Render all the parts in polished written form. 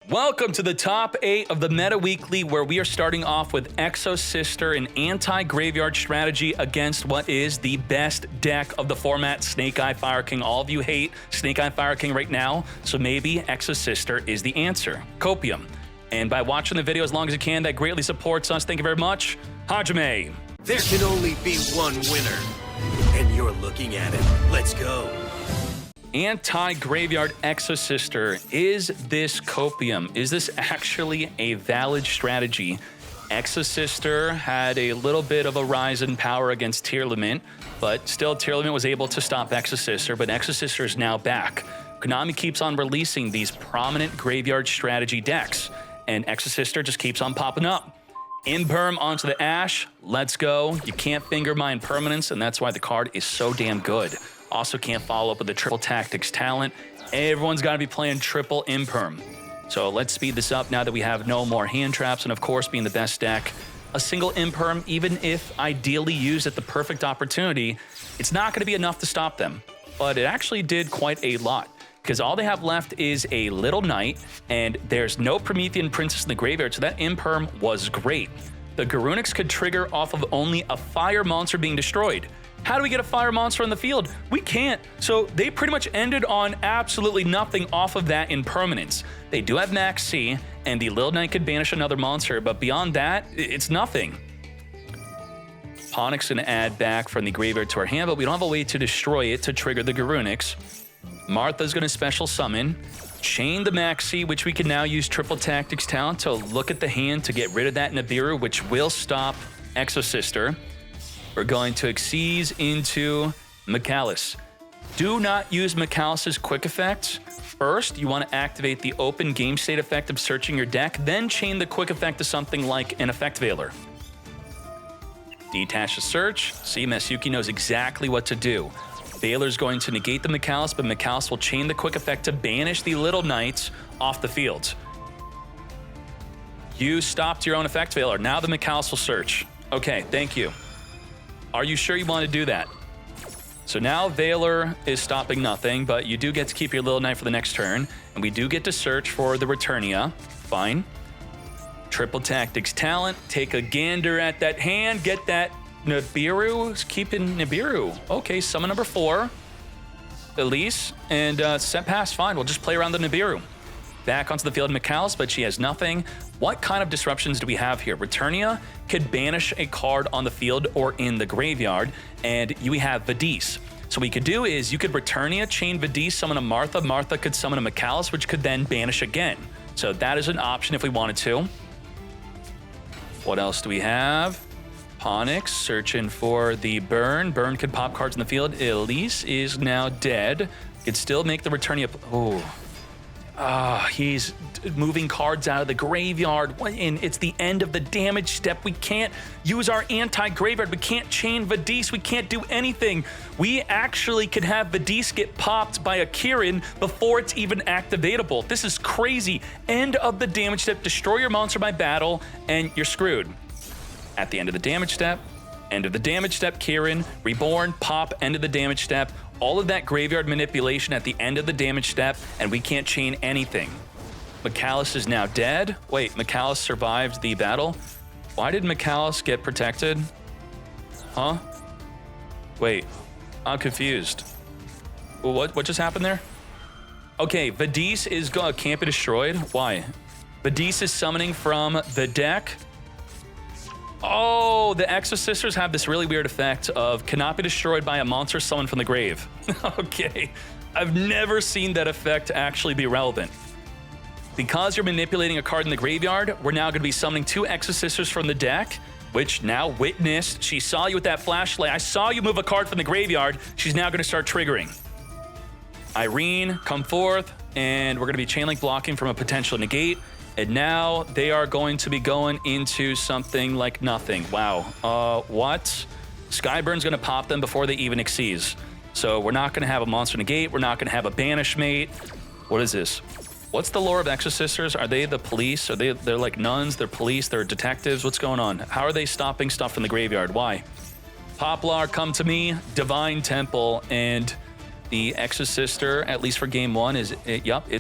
Welcome to the top 8 of the Meta Weekly, where we are starting off with Exosister, an anti-graveyard strategy against what is the best deck of the format, Snake Eye Fire King. All of you hate Snake Eye Fire King right now, so maybe Exosister is the answer. Copium. And by watching the video as long as you can, that greatly supports us. Thank you very much. Hajime. There can only be one winner, and you're looking at it. Let's go. Anti-graveyard Exosister. Is this copium? Is this actually a valid strategy? Exosister had a little bit of a rise in power against Tearlament, but still Tearlament was able to stop Exosister, but Exosister is now back. Konami keeps on releasing these prominent graveyard strategy decks, and Exosister just keeps on popping up. Imperm onto the Ash. Let's go. You can't finger mine permanence, and that's why the card is so damn good. Also can't follow up with the triple tactics talent. Everyone's got to be playing triple Imperm. So let's speed this up now that we have no more hand traps, and of course, being the best deck, a single Imperm, even if ideally used at the perfect opportunity, it's not going to be enough to stop them. But it actually did quite a lot, because all they have left is a Little Knight, and there's no Promethean Princess in the graveyard, so that Imperm was great. The Garunix could trigger off of only a fire monster being destroyed. How do we get a fire monster on the field? We can't. So they pretty much ended on absolutely nothing off of that in permanence. They do have Max C, and the Little Knight could banish another monster, but beyond that, it's nothing. Onyx gonna add back from the graveyard to our hand, but we don't have a way to destroy it to trigger the Garunix. Martha's gonna special summon, chain the Maxi, which we can now use triple tactics talent to look at the hand to get rid of that Nibiru, which will stop Exosister. We're going to Xyz into Mikalis. Do not use Mikalis's quick effect. First, you want to activate the open game state effect of searching your deck, then chain the quick effect to something like an Effect Veiler. Detach the search. See, Masuki knows exactly what to do. Veiler's going to negate the Mikalis, but Mikalis will chain the quick effect to banish the Little Knights off the field. You stopped your own Effect Veiler. Now the Mikalis will search. Okay, thank you. Are you sure you want to do that? So now Veiler is stopping nothing, but you do get to keep your Little Knight for the next turn, and we do get to search for the Returnia. Fine. Triple Tactics talent. Take a gander at that hand. Get that Nibiru. Keeping Nibiru. Okay, summon number 4. Elise. And set pass. Fine. We'll just play around the Nibiru. Back onto the field, Mikalis, but she has nothing. What kind of disruptions do we have here? Returnia could banish a card on the field or in the graveyard, and we have Vadis. So what we could do is you could Returnia, chain Vadis, summon a Martha. Martha could summon a Mikalis, which could then banish again. So that is an option if we wanted to. What else do we have? Onyx searching for the Burn. Burn could pop cards in the field. Elise is now dead. Could still make the Returnia. Oh. He's moving cards out of the graveyard, and it's the end of the damage step. We can't use our anti-graveyard. We can't chain Vadis. We can't do anything. We actually could have Vadis get popped by a Kirin before it's even activatable. This is crazy. End of the damage step. Destroy your monster by battle, and you're screwed. At the end of the damage step, Kirin, Reborn, pop, end of the damage step. All of that graveyard manipulation at the end of the damage step, and we can't chain anything. Mikalis is now dead. Wait, Mikalis survived the battle? Why did Mikalis get protected? Huh? Wait, I'm confused. What just happened there? Okay, Vadis is can't be destroyed. Why? Vadis is summoning from the deck. Oh, the Exosisters have this really weird effect of cannot be destroyed by a monster summoned from the grave. Okay, I've never seen that effect actually be relevant. Because you're manipulating a card in the graveyard, we're now going to be summoning 2 Exosisters from the deck, which now witnessed. She saw you with that flashlight. I saw you move a card from the graveyard. She's now going to start triggering. Irene, come forth, and we're going to be chain link blocking from a potential negate. And now they are going to be going into something like nothing. Wow. What? Skyburn's going to pop them before they even Xyz. So we're not going to have a monster negate. We're not going to have a banish mate. What is this? What's the lore of Exosisters? Are they the police? They're like nuns? They're police? They're detectives? What's going on? How are they stopping stuff from the graveyard? Why? Poplar, come to me. Divine Temple. And the Exosister, at least for game 1, it's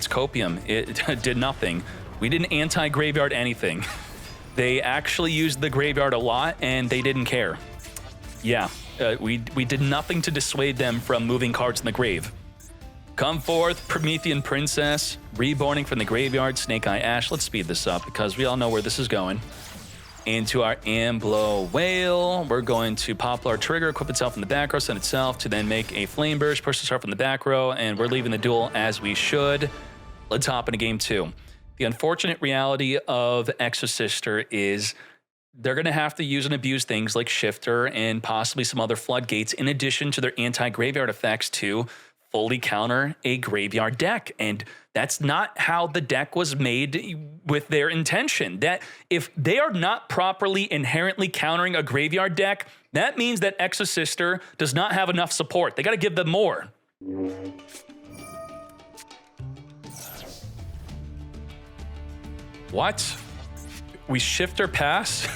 copium. It did nothing. We didn't anti-graveyard anything. They actually used the graveyard a lot, and they didn't care. Yeah, we did nothing to dissuade them from moving cards in the grave. Come forth, Promethean Princess, reborning from the graveyard, Snake Eye Ash. Let's speed this up because we all know where this is going. Into our Amblo Whale, we're going to Poplar Trigger, equip itself in the back row, send itself to then make a Flame Burst, push this up from the back row, and we're leaving the duel as we should. Let's hop into game 2. The unfortunate reality of Exosister is they're going to have to use and abuse things like Shifter and possibly some other floodgates in addition to their anti-graveyard effects to fully counter a graveyard deck. And that's not how the deck was made with their intention. That if they are not properly inherently countering a graveyard deck, that means that Exosister does not have enough support. They got to give them more. What? We Shifter pass?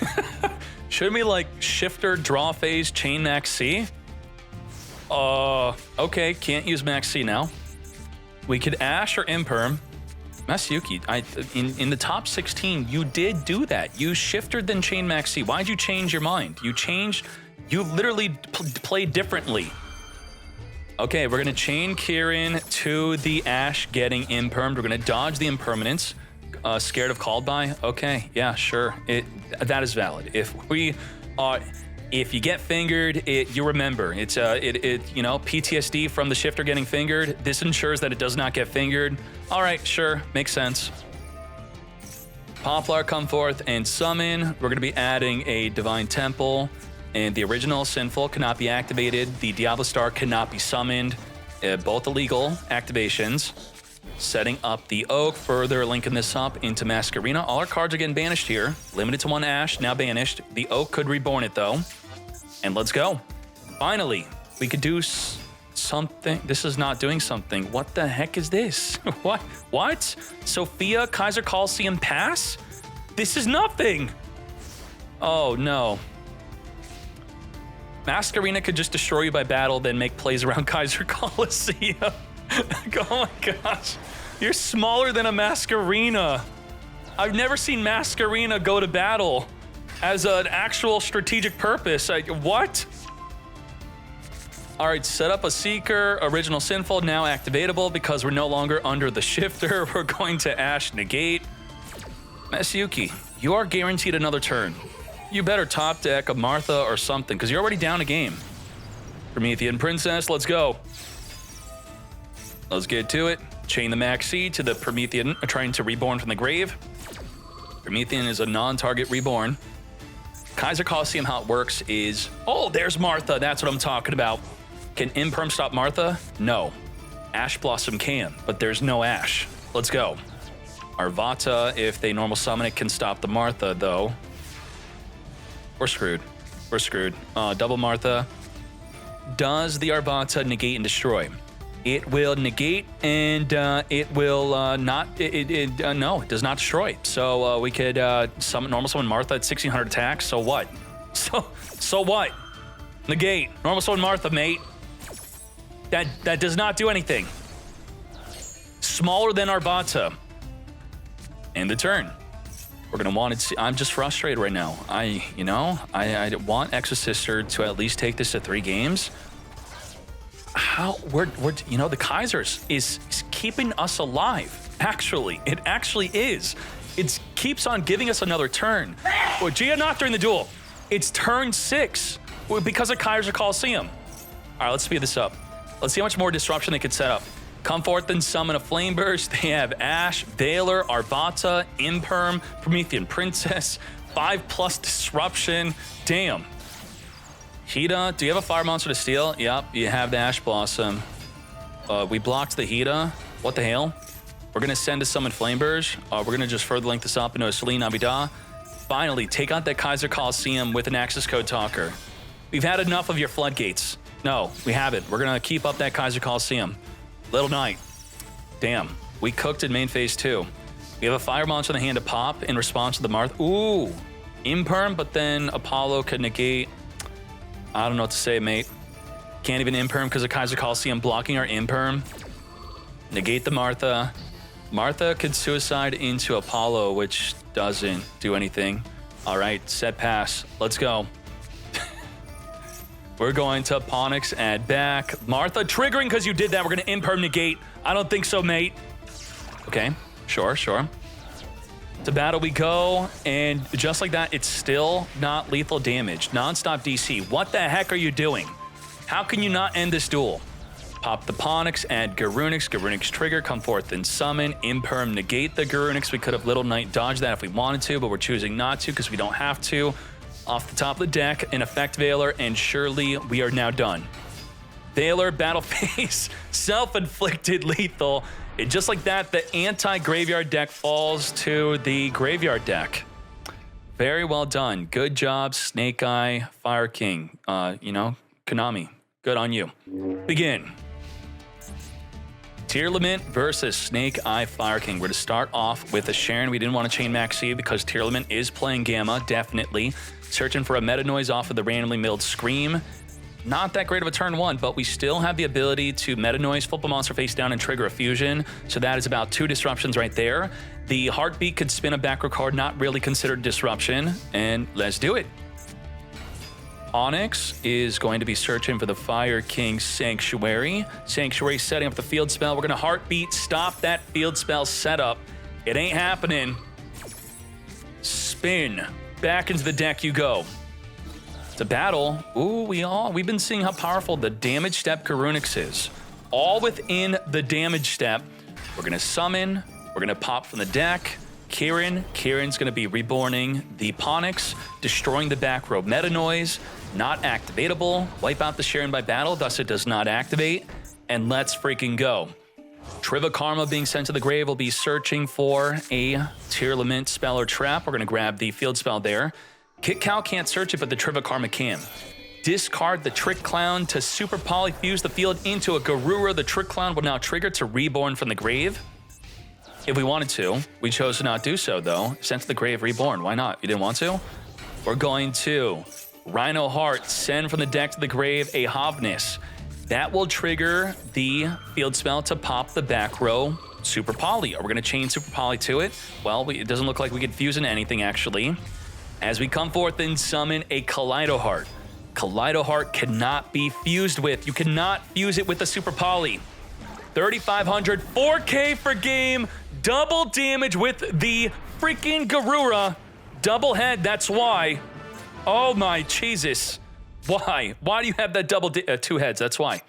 Shouldn't we like Shifter, draw phase, chain max C? Okay, can't use max C now. We could Ash or Imperm. Masayuki, in the top 16, you did do that. You Shifted then chain max C. Why'd you change your mind? You literally played differently. Okay, we're gonna chain Kieran to the Ash getting Impermed. We're gonna dodge the impermanence. Scared of called by? Okay, yeah, sure. That is valid. If you get fingered, you remember. It's PTSD from the Shifter getting fingered. This ensures that it does not get fingered. All right, sure, makes sense. Poplar, come forth and summon. We're gonna be adding a Divine Temple, and the original Sinful cannot be activated. The Diablo Star cannot be summoned. Both illegal activations. Setting up the Oak, further linking this up into Masquerena. All our cards are getting banished here. Limited to 1 Ash, now banished. The Oak could reborn it though. And let's go. Finally, we could do something. This is not doing something. What the heck is this? What? Sophia, Kaiser Coliseum pass? This is nothing. Oh no. Masquerena could just destroy you by battle, then make plays around Kaiser Coliseum. Oh my gosh. You're smaller than a Masquerena. I've never seen Masquerena go to battle as an actual strategic purpose. What? All right, set up a Seeker, original Sinful, now activatable because we're no longer under the Shifter. We're going to Ash negate. Masayuki, you are guaranteed another turn. You better top deck a Martha or something because you're already down a game. Promethean Princess, let's go. Let's get to it. Chain the Max C to the Promethean trying to reborn from the grave. Promethean is a non-target reborn. Kaiser Coliseum, how it works is, oh, there's Martha. That's what I'm talking about. Can Imperm stop Martha? No. Ash Blossom can, but there's no Ash. Let's go. Arvata, if they normal summon it, can stop the Martha, though. We're screwed. We're screwed. Double Martha. Does the Arvata negate and destroy? It will negate and it will not. No, it does not destroy. So we could normal summon Martha at 1600 attack. So what? So what? Negate. Normal summon Martha, mate. That does not do anything. Smaller than Arvata. End the turn. We're gonna want it. I'm just frustrated right now. I want Exosister to at least take this to 3 games. How we're the Kaisers is keeping us alive. Actually, it actually is. It keeps on giving us another turn. Well, Gia not during the duel. It's turn 6 because of Kaiser Coliseum. All right, let's speed this up. Let's see how much more disruption they could set up. Come forth and summon a Flame Burst. They have Ash, Veiler, Arvata, Imperm, Promethean Princess, 5+ disruption. Damn. Hida, do you have a fire monster to steal? Yep, you have the Ash Blossom. We blocked the Hida. What the hell? We're gonna send a summon Flameburge. We're gonna just further link this up into a Celine Abida. Finally, take out that Kaiser Coliseum with an access code talker. We've had enough of your floodgates. No, we haven't. We're gonna keep up that Kaiser Coliseum. Little Knight. Damn, we cooked in main phase 2. We have a fire monster in the hand to pop in response to the Marth. Ooh, Imperm, but then Apollo could negate. I don't know what to say, mate. Can't even Imperm because of Kaiser Coliseum blocking our Imperm. Negate the Martha. Martha could suicide into Apollo, which doesn't do anything. All right, set pass. Let's go. We're going to Ponix, add back. Martha, triggering because you did that. We're going to imperm negate. I don't think so, mate. Okay, sure. To battle we go, and just like that, it's still not lethal damage. Non-stop DC. What the heck are you doing? How can you not end this duel? Pop the Ponix, add Garunix. Garunix trigger, come forth and summon. Imperm negate the Garunix. We could have Little Knight dodged that if we wanted to, but we're choosing not to because we don't have to. Off the top of the deck, an effect Veiler, and surely we are now done. Veiler, battle phase, self-inflicted lethal. And just like that, the anti-graveyard deck falls to the graveyard deck. Very well done. Good job, Snake Eye, Fire King. Konami, good on you. Begin. Tier Limit versus Snake Eye Fire King. We're to start off with a Sharon. We didn't want to chain Maxi because Tier Limit is playing Gamma, definitely. Searching for a meta noise off of the randomly milled Scream. Not that great of a turn one, but we still have the ability to meta noise, flip a monster face down, and trigger a fusion. So that is about 2 disruptions right there. The Heartbeat could spin a back row card, not really considered disruption. And let's do it. Onyx is going to be searching for the Fire King Sanctuary. Sanctuary setting up the field spell. We're going to Heartbeat, stop that field spell setup. It ain't happening. Spin. Back into the deck you go. To battle. Ooh, we've been seeing how powerful the damage step Garunix is. All within the damage step. We're going to summon. We're going to pop from the deck. Kieran's going to be reborning the Ponix, destroying the back row meta noise. Not activatable. Wipe out the Sharon by battle, thus it does not activate. And let's freaking go. Triva Karma being sent to the grave will be searching for a Tier Limit spell or trap. We're going to grab the field spell there. Kit Cow can't search it, but the Triva Karma can. Discard the Trick Clown to super polyfuse the field into a Garura. The Trick Clown will now trigger to reborn from the grave. If we wanted to, we chose to not do so though. Sent to the grave, reborn. Why not? You didn't want to? We're going to Rhino Heart, send from the deck to the grave a Havnis. That will trigger the field spell to pop the back row Super Poly. Are we going to chain Super Poly to it? Well, it doesn't look like we could fuse into anything actually. As we come forth and summon a Kaleido Heart. Kaleido Heart cannot be fused with. You cannot fuse it with a Super Poly. 3,500, 4K for game, double damage with the freaking Garura. Double head, that's why. Oh my Jesus. Why? Why do you have that double 2 heads? That's why.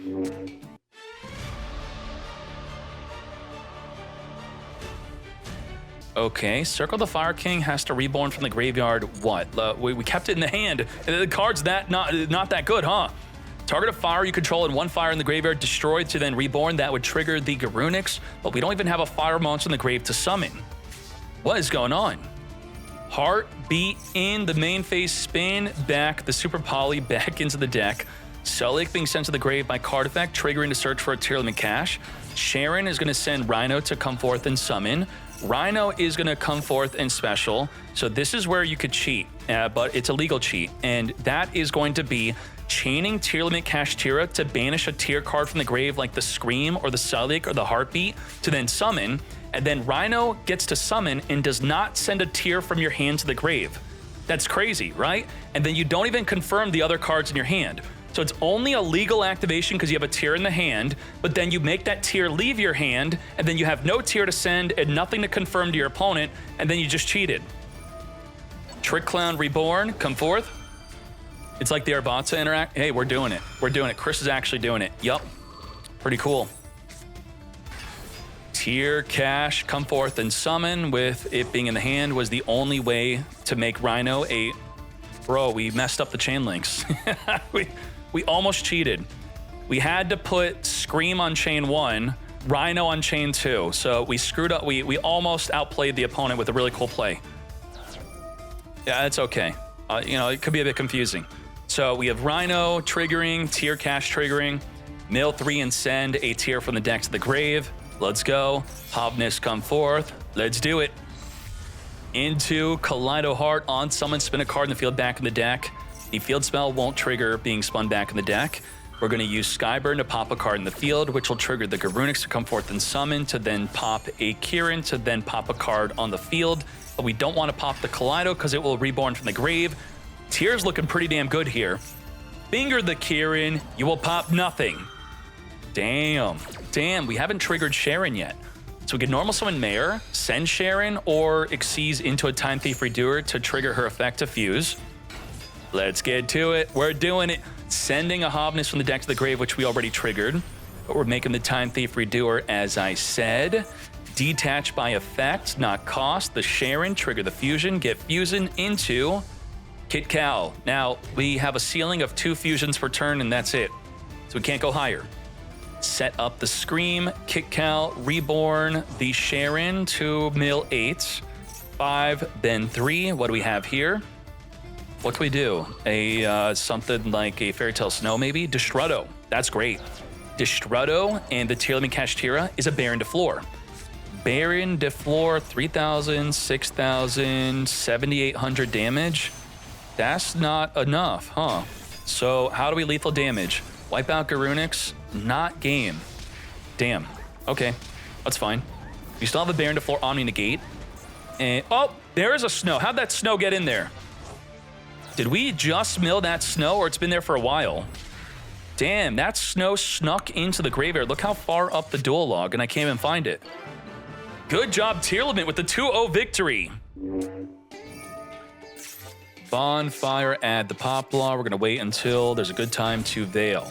Okay, Circle the Fire King has to reborn from the graveyard. What? We kept it in the hand. The card's not that good, huh? Target a fire you control and 1 fire in the graveyard destroyed to then reborn. That would trigger the Garunix, but we don't even have a fire monster in the grave to summon. What is going on? Heartbeat in the main phase, spin back the Super Poly back into the deck. Sulik being sent to the grave by card effect, triggering to search for a Tier Limit cache. Sharon is going to send Rhino to come forth and summon. Rhino is going to come forth and special. So this is where you could cheat, but it's a legal cheat. And that is going to be chaining Tier Limit cache Tira to banish a tier card from the grave like the Scream or the Sulik or the Heartbeat to then summon. And then Rhino gets to summon and does not send a tier from your hand to the grave. That's crazy, right? And then you don't even confirm the other cards in your hand. So it's only a legal activation because you have a tier in the hand, but then you make that tier leave your hand, and then you have no tier to send and nothing to confirm to your opponent, and then you just cheated. Trick Clown Reborn, come forth. It's like the Arbatza interact. Hey, we're doing it. We're doing it. Chris is actually doing it. Yup. Pretty cool. Tier cache, come forth and summon with it being in the hand was the only way to make Rhino a... Bro, we messed up the chain links. We almost cheated. We had to put Scream on chain 1, Rhino on chain 2. So we screwed up. We almost outplayed the opponent with a really cool play. Yeah, that's okay. It could be a bit confusing. So we have Rhino triggering, tier cache triggering, mill 3 and send a tier from the deck to the grave. Let's go. Havnis come forth. Let's do it. Into Kaleido Heart on summon, spin a card in the field back in the deck. The field spell won't trigger being spun back in the deck. We're going to use Skyburn to pop a card in the field, which will trigger the Garunix to come forth and summon, to then pop a Kirin, to then pop a card on the field. But we don't want to pop the Kaleido because it will reborn from the grave. Tier's looking pretty damn good here. Finger the Kirin, you will pop nothing. Damn, we haven't triggered Sharon yet. So we can normal summon Mare, send Sharon, or Xyz into a Time Thief Redoer to trigger her effect to fuse. Let's get to it. We're doing it. Sending a Hobness from the deck to the grave, which we already triggered. But we're making the Time Thief Redoer, as I said. Detach by effect, not cost. The Sharon, trigger the fusion, get fusion into Kit Cal. Now, we have a ceiling of 2 fusions per turn, and that's it. So we can't go higher. Set up the Scream, Kit Cal, Reborn, the Sharon to mill 8. 5, then 3. What do we have here? What can we do? Something like a Fairy Tale Snow, maybe? Destrudo. That's great. Destrudo, and the Tearlament Kashtira is a Baron de Floor. Baron de Floor, 3,000, 6,000, 7,800 damage. That's not enough, huh? So how do we lethal damage? Wipe out Garunix? Not game. Damn. Okay, that's fine. We still have a Baron de Floor Omni Negate. And, oh, there is a Snow. How'd that Snow get in there? Did we just mill that Snow, or it's been there for a while? Damn, that Snow snuck into the graveyard. Look how far up the duel log, and I can't even find it. Good job, Tearlament, with the 2-0 victory. Bonfire, add the Poplar. We're going to wait until there's a good time to Veil.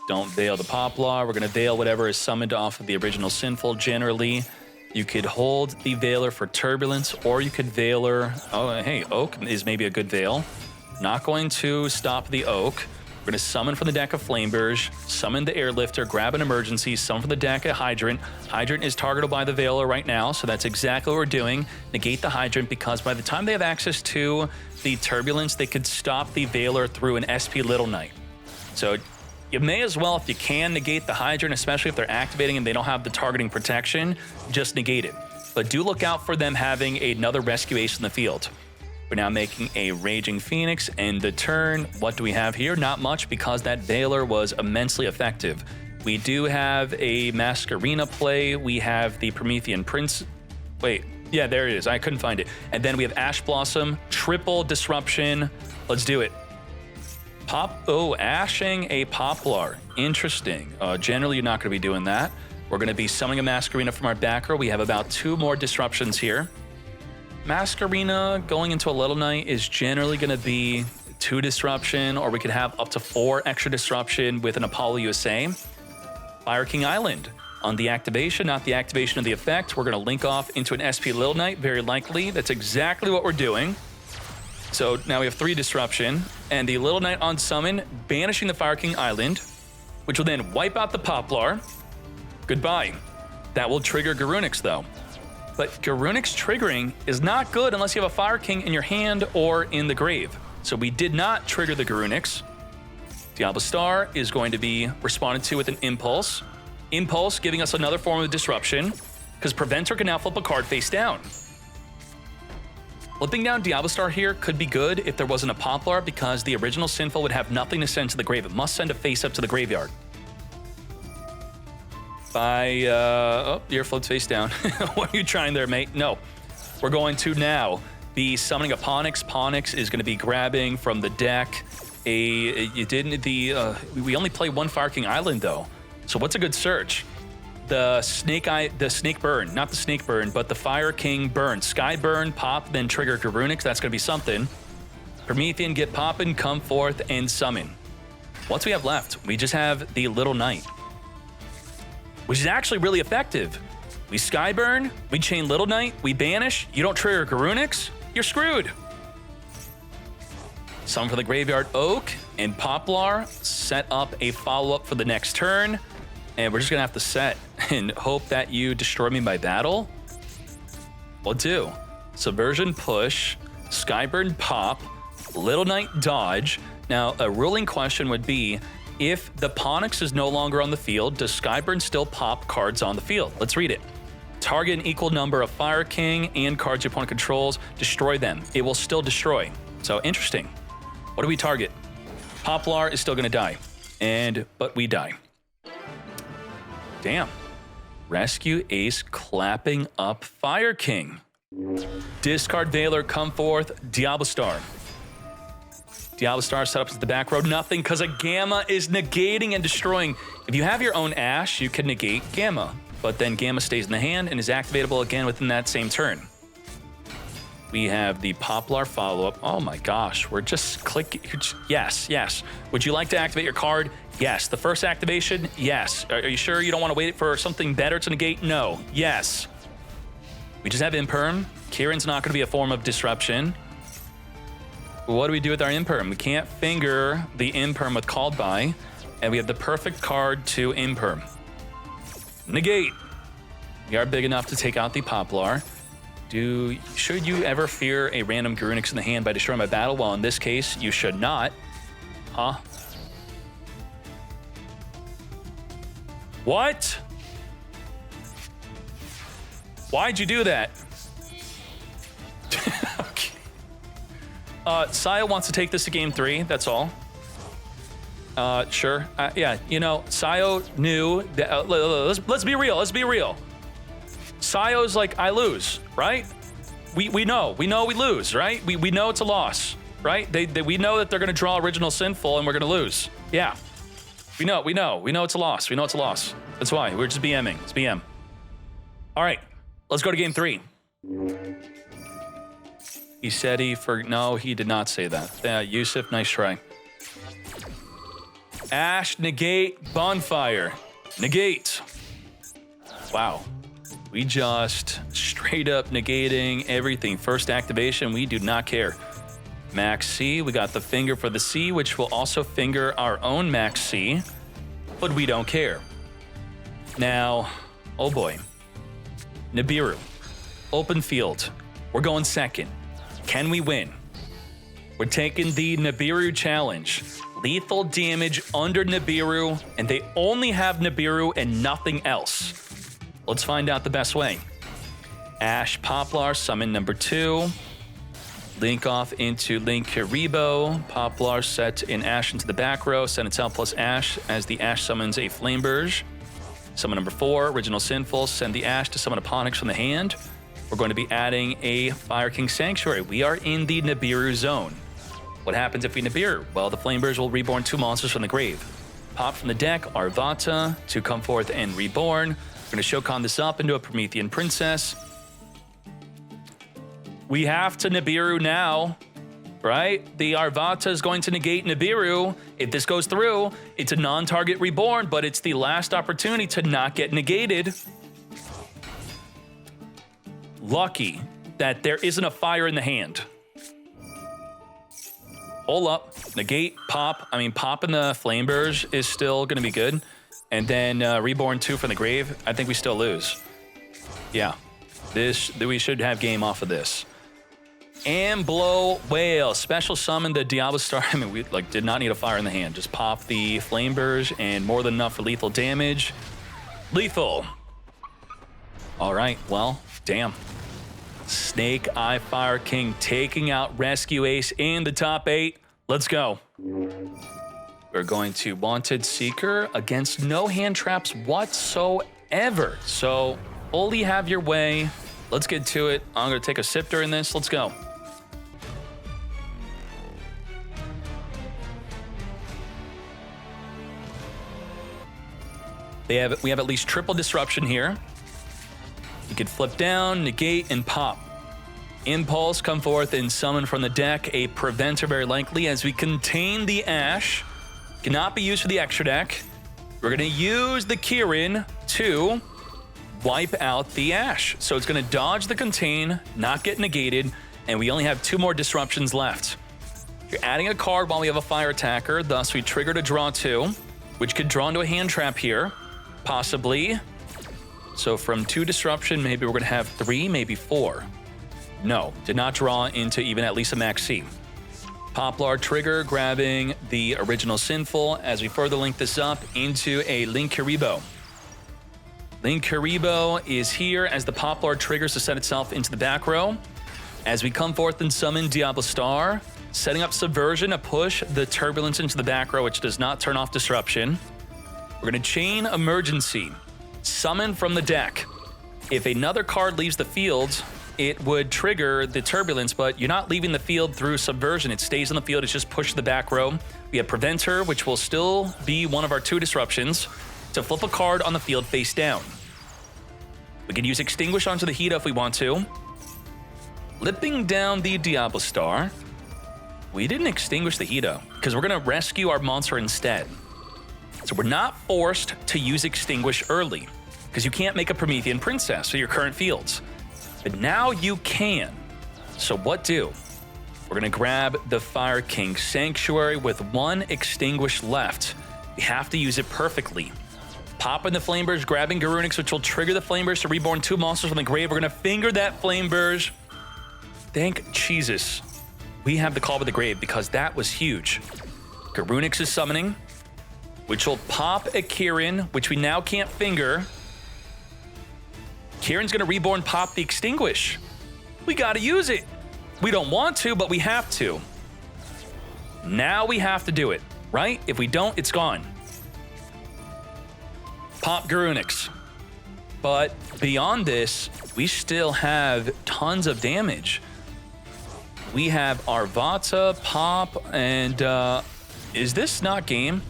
Don't Veil the Poplar. We're going to Veil whatever is summoned off of the original Sinful. Generally, you could hold the Veiler for Turbulence, or you could Veiler... Oh, hey, Oak is maybe a good Veil. Not going to stop the Oak. We're going to summon from the deck of Flameburge, summon the Airlifter, grab an Emergency, summon from the deck a Hydrant. Hydrant is targetable by the Veiler right now, so that's exactly what we're doing. Negate the Hydrant, because by the time they have access to the Turbulence, they could stop the Veiler through an SP Little Knight. So you may as well, if you can, negate the Hydrant, especially if they're activating and they don't have the targeting protection, just negate it. But do look out for them having another Rescue Ace in the field. We're now making a Raging Phoenix, and the turn, what do we have here? Not much, because that Veiler was immensely effective. We do have a Masquerena play. We have the Promethean Prince. Wait, yeah, there it is. I couldn't find it. And then we have Ash Blossom, triple disruption. Let's do it. Ashing a Poplar. Interesting. Generally, you're not going to be doing that. We're going to be summoning a Masquerena from our back row. We have about 2 more disruptions here. Masquerena going into a Little Knight is generally going to be 2 disruption, or we could have up to 4 extra disruption with an Apollo USA. Fire King Island. On the activation, not the activation of the effect, we're going to link off into an SP Little Knight, very likely. That's exactly what we're doing. So now we have 3 disruption, and the Little Knight on summon, banishing the Fire King Island, which will then wipe out the Poplar. Goodbye. That will trigger Garunix, though. But Garunix triggering is not good unless you have a Fire King in your hand or in the grave. So we did not trigger the Garunix. Diablo Star is going to be responded to with an Impulse. Impulse giving us another form of disruption, because Preventer can now flip a card face down. Flipping down Diablo Star here could be good if there wasn't a Poplar, because the original Sinful would have nothing to send to the grave. It must send a face up to the graveyard. Your floats face down. What are you trying there, mate? No. We're going to now be summoning a Ponix. Ponix is going to be grabbing from the deck we only play 1 Fire King Island, though. So what's a good search? The Snake Burn, not the Snake Burn, but the Fire King Burn. Sky Burn, pop, then trigger Garunix. That's going to be something. Promethean, get poppin', come forth, and summon. What's we have left? We just have the Little Knight, which is actually really effective. We Skyburn, we chain Little Knight, we banish, you don't trigger Garunix, you're screwed. Summon for the Graveyard Oak and Poplar, set up a follow-up for the next turn, and we're just gonna have to set and hope that you destroy me by battle. We'll do. Subversion push, Skyburn pop, Little Knight dodge. Now, a ruling question would be, if the Ponix is no longer on the field, does Skyburn still pop cards on the field? Let's read it. Target an equal number of Fire King and cards your opponent controls, destroy them. It will still destroy. So interesting. What do we target? Poplar is still going to die. but we die. Damn. Rescue Ace clapping up Fire King. Discard Veiler, come forth, Diablo Star. Diablo Star set up to the back row, nothing, because a Gamma is negating and destroying. If you have your own Ash, you can negate Gamma, but then Gamma stays in the hand and is activatable again within that same turn. We have the Poplar follow-up. Oh my gosh, we're just clicking. Yes, yes. Would you like to activate your card? Yes. The first activation? Yes. Are you sure you don't want to wait for something better to negate? No. Yes. We just have Imperm. Kieran's not going to be a form of disruption. What do we do with our Imperm? We can't finger the Imperm with Called By, and we have the perfect card to Imperm. Negate. We are big enough to take out the Poplar. Should you ever fear a random Garunix in the hand by destroying my battle? Well, in this case, you should not. Huh? What? Why'd you do that? Okay. Saya wants to take this to game 3, that's all. Sure. Yeah, you know, Sayo knew that, let's be real, Sayo's like, I lose, right? We know we lose, right? We know it's a loss, right? We know that they're gonna draw Original Sinful and we're gonna lose. Yeah. We know it's a loss. That's why, we're just BMing, it's BM. All right, let's go to game 3. He said no, he did not say that. Yeah, Yusuf, nice try. Ash, negate, bonfire. Negate. Wow. We just straight up negating everything. First activation, we do not care. Max C, we got the finger for the C, which will also finger our own Max C, but we don't care. Now, oh boy. Nibiru. Open field. We're going second. Can we win? We're taking the Nibiru challenge. Lethal damage under Nibiru, and they only have Nibiru and nothing else. Let's find out the best way. Ash Poplar, summon number 2. Link off into Link Karibo. Poplar set in Ash into the back row. Send itself plus Ash as the Ash summons a Flameburge. Summon number 4, Original Sinful. Send the Ash to summon a Ponix from the hand. We're going to be adding a Fire King Sanctuary. We are in the Nibiru zone. What happens if we Nibiru? Well, the Flameburge will reborn 2 monsters from the grave. Pop from the deck, Arvata, to come forth and reborn. We're going to Shokan this up into a Promethean Princess. We have to Nibiru now, right? The Arvata is going to negate Nibiru. If this goes through, it's a non-target reborn, but it's the last opportunity to not get negated. Lucky that there isn't a fire in the hand. Hold up, negate, pop. I mean, popping the Flameburge is still going to be good. And then reborn 2 from the grave. I think we still lose. Yeah, we should have game off of this. Amblow Whale, special summon the Diablo Star. I mean, we did not need a fire in the hand. Just pop the Flameburge and more than enough for lethal damage. Lethal. All right, well, damn. Snake Eye Fire King taking out Rescue Ace in the top 8. Let's go. We're going to Wanted Seeker against no hand traps whatsoever. So fully have your way. Let's get to it. I'm going to take a sip during this. Let's go. We have at least triple disruption here. You could flip down, negate, and pop. Impulse, come forth and summon from the deck a Preventer very likely as we contain the Ash. Cannot be used for the extra deck. We're going to use the Kieran to wipe out the Ash. So it's going to dodge the contain, not get negated, and we only have 2 more disruptions left. You're adding a card while we have a fire attacker, thus we trigger to draw 2, which could draw into a hand trap here, possibly. So from 2 disruption, maybe we're going to have 3, maybe 4. No, did not draw into even at least a Max C. Poplar trigger, grabbing the Original Sinful as we further link this up into a Link Karibo. Link Karibo is here as the Poplar triggers to set itself into the back row. As we come forth and summon Diablo Star, Setting up Subversion to push the Turbulence into the back row, which does not turn off Disruption. We're going to chain Emergency. Summon from the deck. If another card leaves the field, it would trigger the Turbulence, but you're not leaving the field through Subversion. It stays on the field. It's just push to the back row. We have Preventer, which will still be one of our 2 disruptions, to flip a card on the field face down. We can use Extinguish onto the Hito if we want to. Flipping down the Diablo Star. We didn't extinguish the Hito because we're going to rescue our monster instead. So we're not forced to use Extinguish early because you can't make a Promethean Princess with your current fields. But now you can. So what do? We're going to grab the Fire King Sanctuary with 1 Extinguish left. We have to use it perfectly. Popping the Flame Burst, grabbing Garunix, which will trigger the Flame Burst to reborn 2 monsters from the grave. We're going to finger that Flame Burst. Thank Jesus we have the Call of the Grave because that was huge. Garunix is summoning, which will pop a Kirin, which we now can't finger. Kirin's going to reborn pop the Extinguish. We got to use it. We don't want to, but we have to. Now we have to do it, right? If we don't, it's gone. Pop Garunix. But beyond this, we still have tons of damage. We have Arvata, Pop, and is this not game?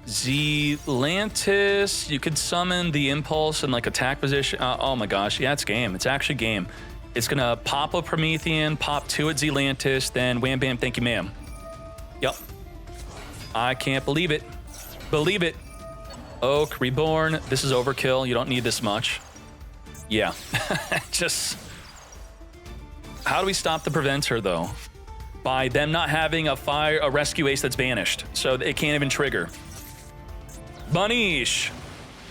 Zealantis, you could summon the Impulse in like attack position. Oh my gosh, yeah, it's game. It's actually game. It's gonna pop a Promethean, pop 2 at Zealantis, then wham bam, thank you ma'am. Yup. I can't believe it. Believe it. Oak, Reborn, this is overkill. You don't need this much. Yeah, just... How do we stop the Preventer, though? By them not having a rescue ace that's banished, so it can't even trigger. Bunish!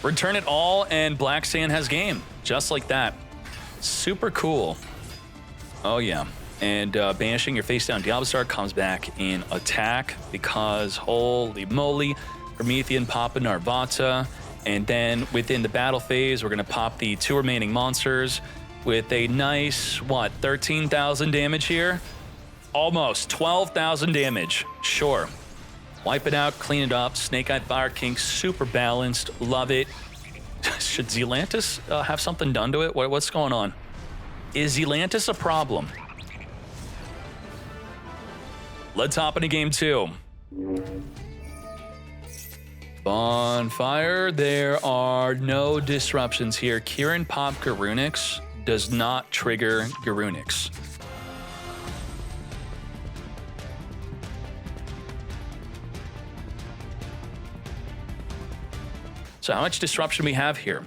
Return it all, and Black Sand has game. Just like that. Super cool. Oh, yeah. And banishing your face-down Diablo Star comes back in attack because, holy moly, Promethean popping Arvata. And then within the battle phase, we're going to pop the 2 remaining monsters with a nice, 13,000 damage here? Almost 12,000 damage. Sure. Wipe it out, clean it up. Snake-Eyed Fire King, super balanced. Love it. Should Zealantis have something done to it? What's going on? Is Zealantis a problem? Let's hop into game 2. Bonfire. There are no disruptions here. Kirin Pop Garunix does not trigger Garunix. So how much disruption we have here?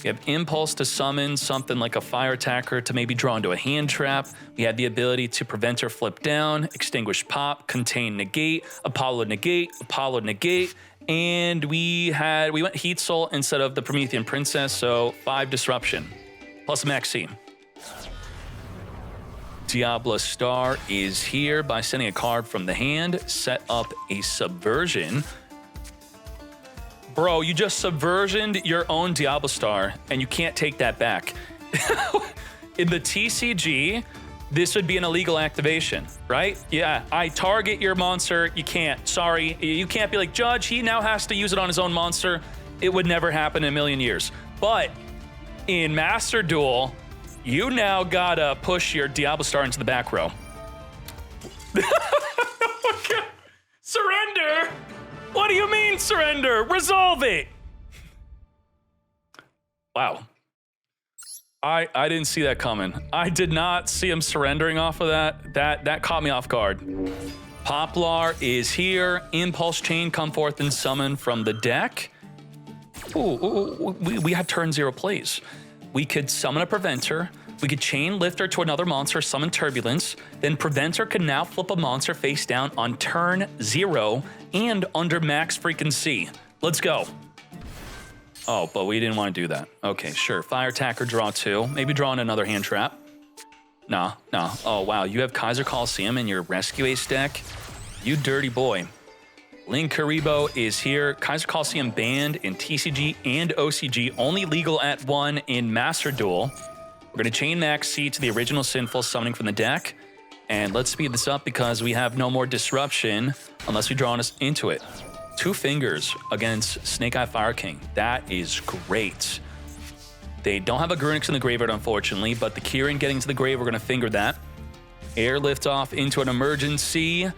We have Impulse to summon something like a Fire Attacker to maybe draw into a hand trap. We have the ability to prevent or flip down, Extinguish Pop, Contain Negate, Apollo Negate, and we went Heat Soul instead of the Promethean Princess, so 5 disruption. Plus Maxi. Diablo Star is here by sending a card from the hand, set up a Subversion. Bro, you just subversioned your own Diablo Star, and you can't take that back. In the TCG, this would be an illegal activation, right? Yeah, I target your monster. You can't. Sorry. You can't be like, Judge, he now has to use it on his own monster. It would never happen in a million years. But in Master Duel, you now gotta push your Diablo Star into the back row. Surrender? What do you mean surrender? Resolve it. Wow. I didn't see that coming. I did not see him surrendering off of that. That caught me off guard. Poplar is here. Impulse Chain, come forth and summon from the deck. Ooh, we had turn 0 plays. We could summon a Preventer. We could Chain Lifter to another monster, summon Turbulence. Then Preventer can now flip a monster face down on turn 0 and under max freaking C. Let's go. Oh, but we didn't want to do that. Okay, sure. Fire Attacker, draw 2. Maybe draw in another hand trap. Nah. Oh, wow. You have Kaiser Coliseum in your Rescue Ace deck? You dirty boy. Link Karibo is here. Kaiser Coliseum banned in TCG and OCG. Only legal at 1 in Master Duel. We're going to chain Max C to the original Sinful, summoning from the deck. And let's speed this up because we have no more disruption unless we draw us into it. 2 fingers against Snake Eye Fire King. That is great. They don't have a Grunix in the graveyard, unfortunately, but the Kirin getting to the grave, we're going to finger that. Airlift off into an emergency.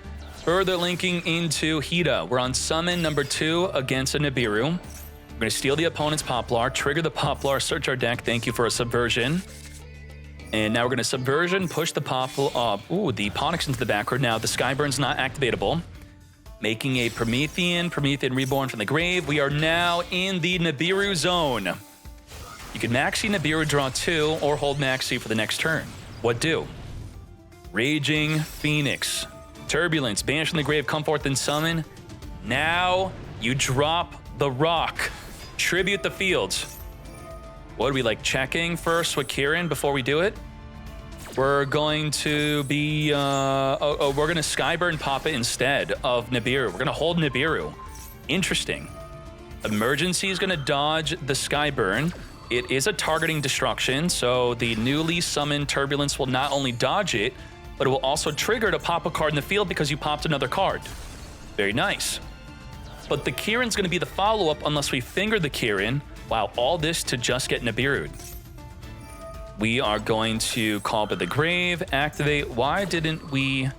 Further linking into Hida. We're on summon number 2 against a Nibiru. We're going to steal the opponent's Poplar, trigger the Poplar, search our deck. Thank you for a subversion. And now we're going to subversion, push the the Ponix into the background. Now the Skyburn's not activatable. Making a Promethean Reborn from the grave. We are now in the Nibiru zone. You can Maxi Nibiru draw 2 or hold Maxi for the next turn. What do? Raging Phoenix. Turbulence, banish from the grave, come forth and summon. Now you drop the rock. Tribute the fields. What are we like checking first with Kirin before we do it? We're going to be, we're going to Skyburn pop it instead of Nibiru. We're going to hold Nibiru. Interesting. Emergency is going to dodge the Skyburn. It is a targeting destruction, so the newly summoned Turbulence will not only dodge it, but it will also trigger to pop a card in the field because you popped another card. Very nice. But the Kirin's going to be the follow-up unless we finger the Kirin. Wow, all this to just get Nibiru'd. We are going to call to the grave, activate. Why didn't we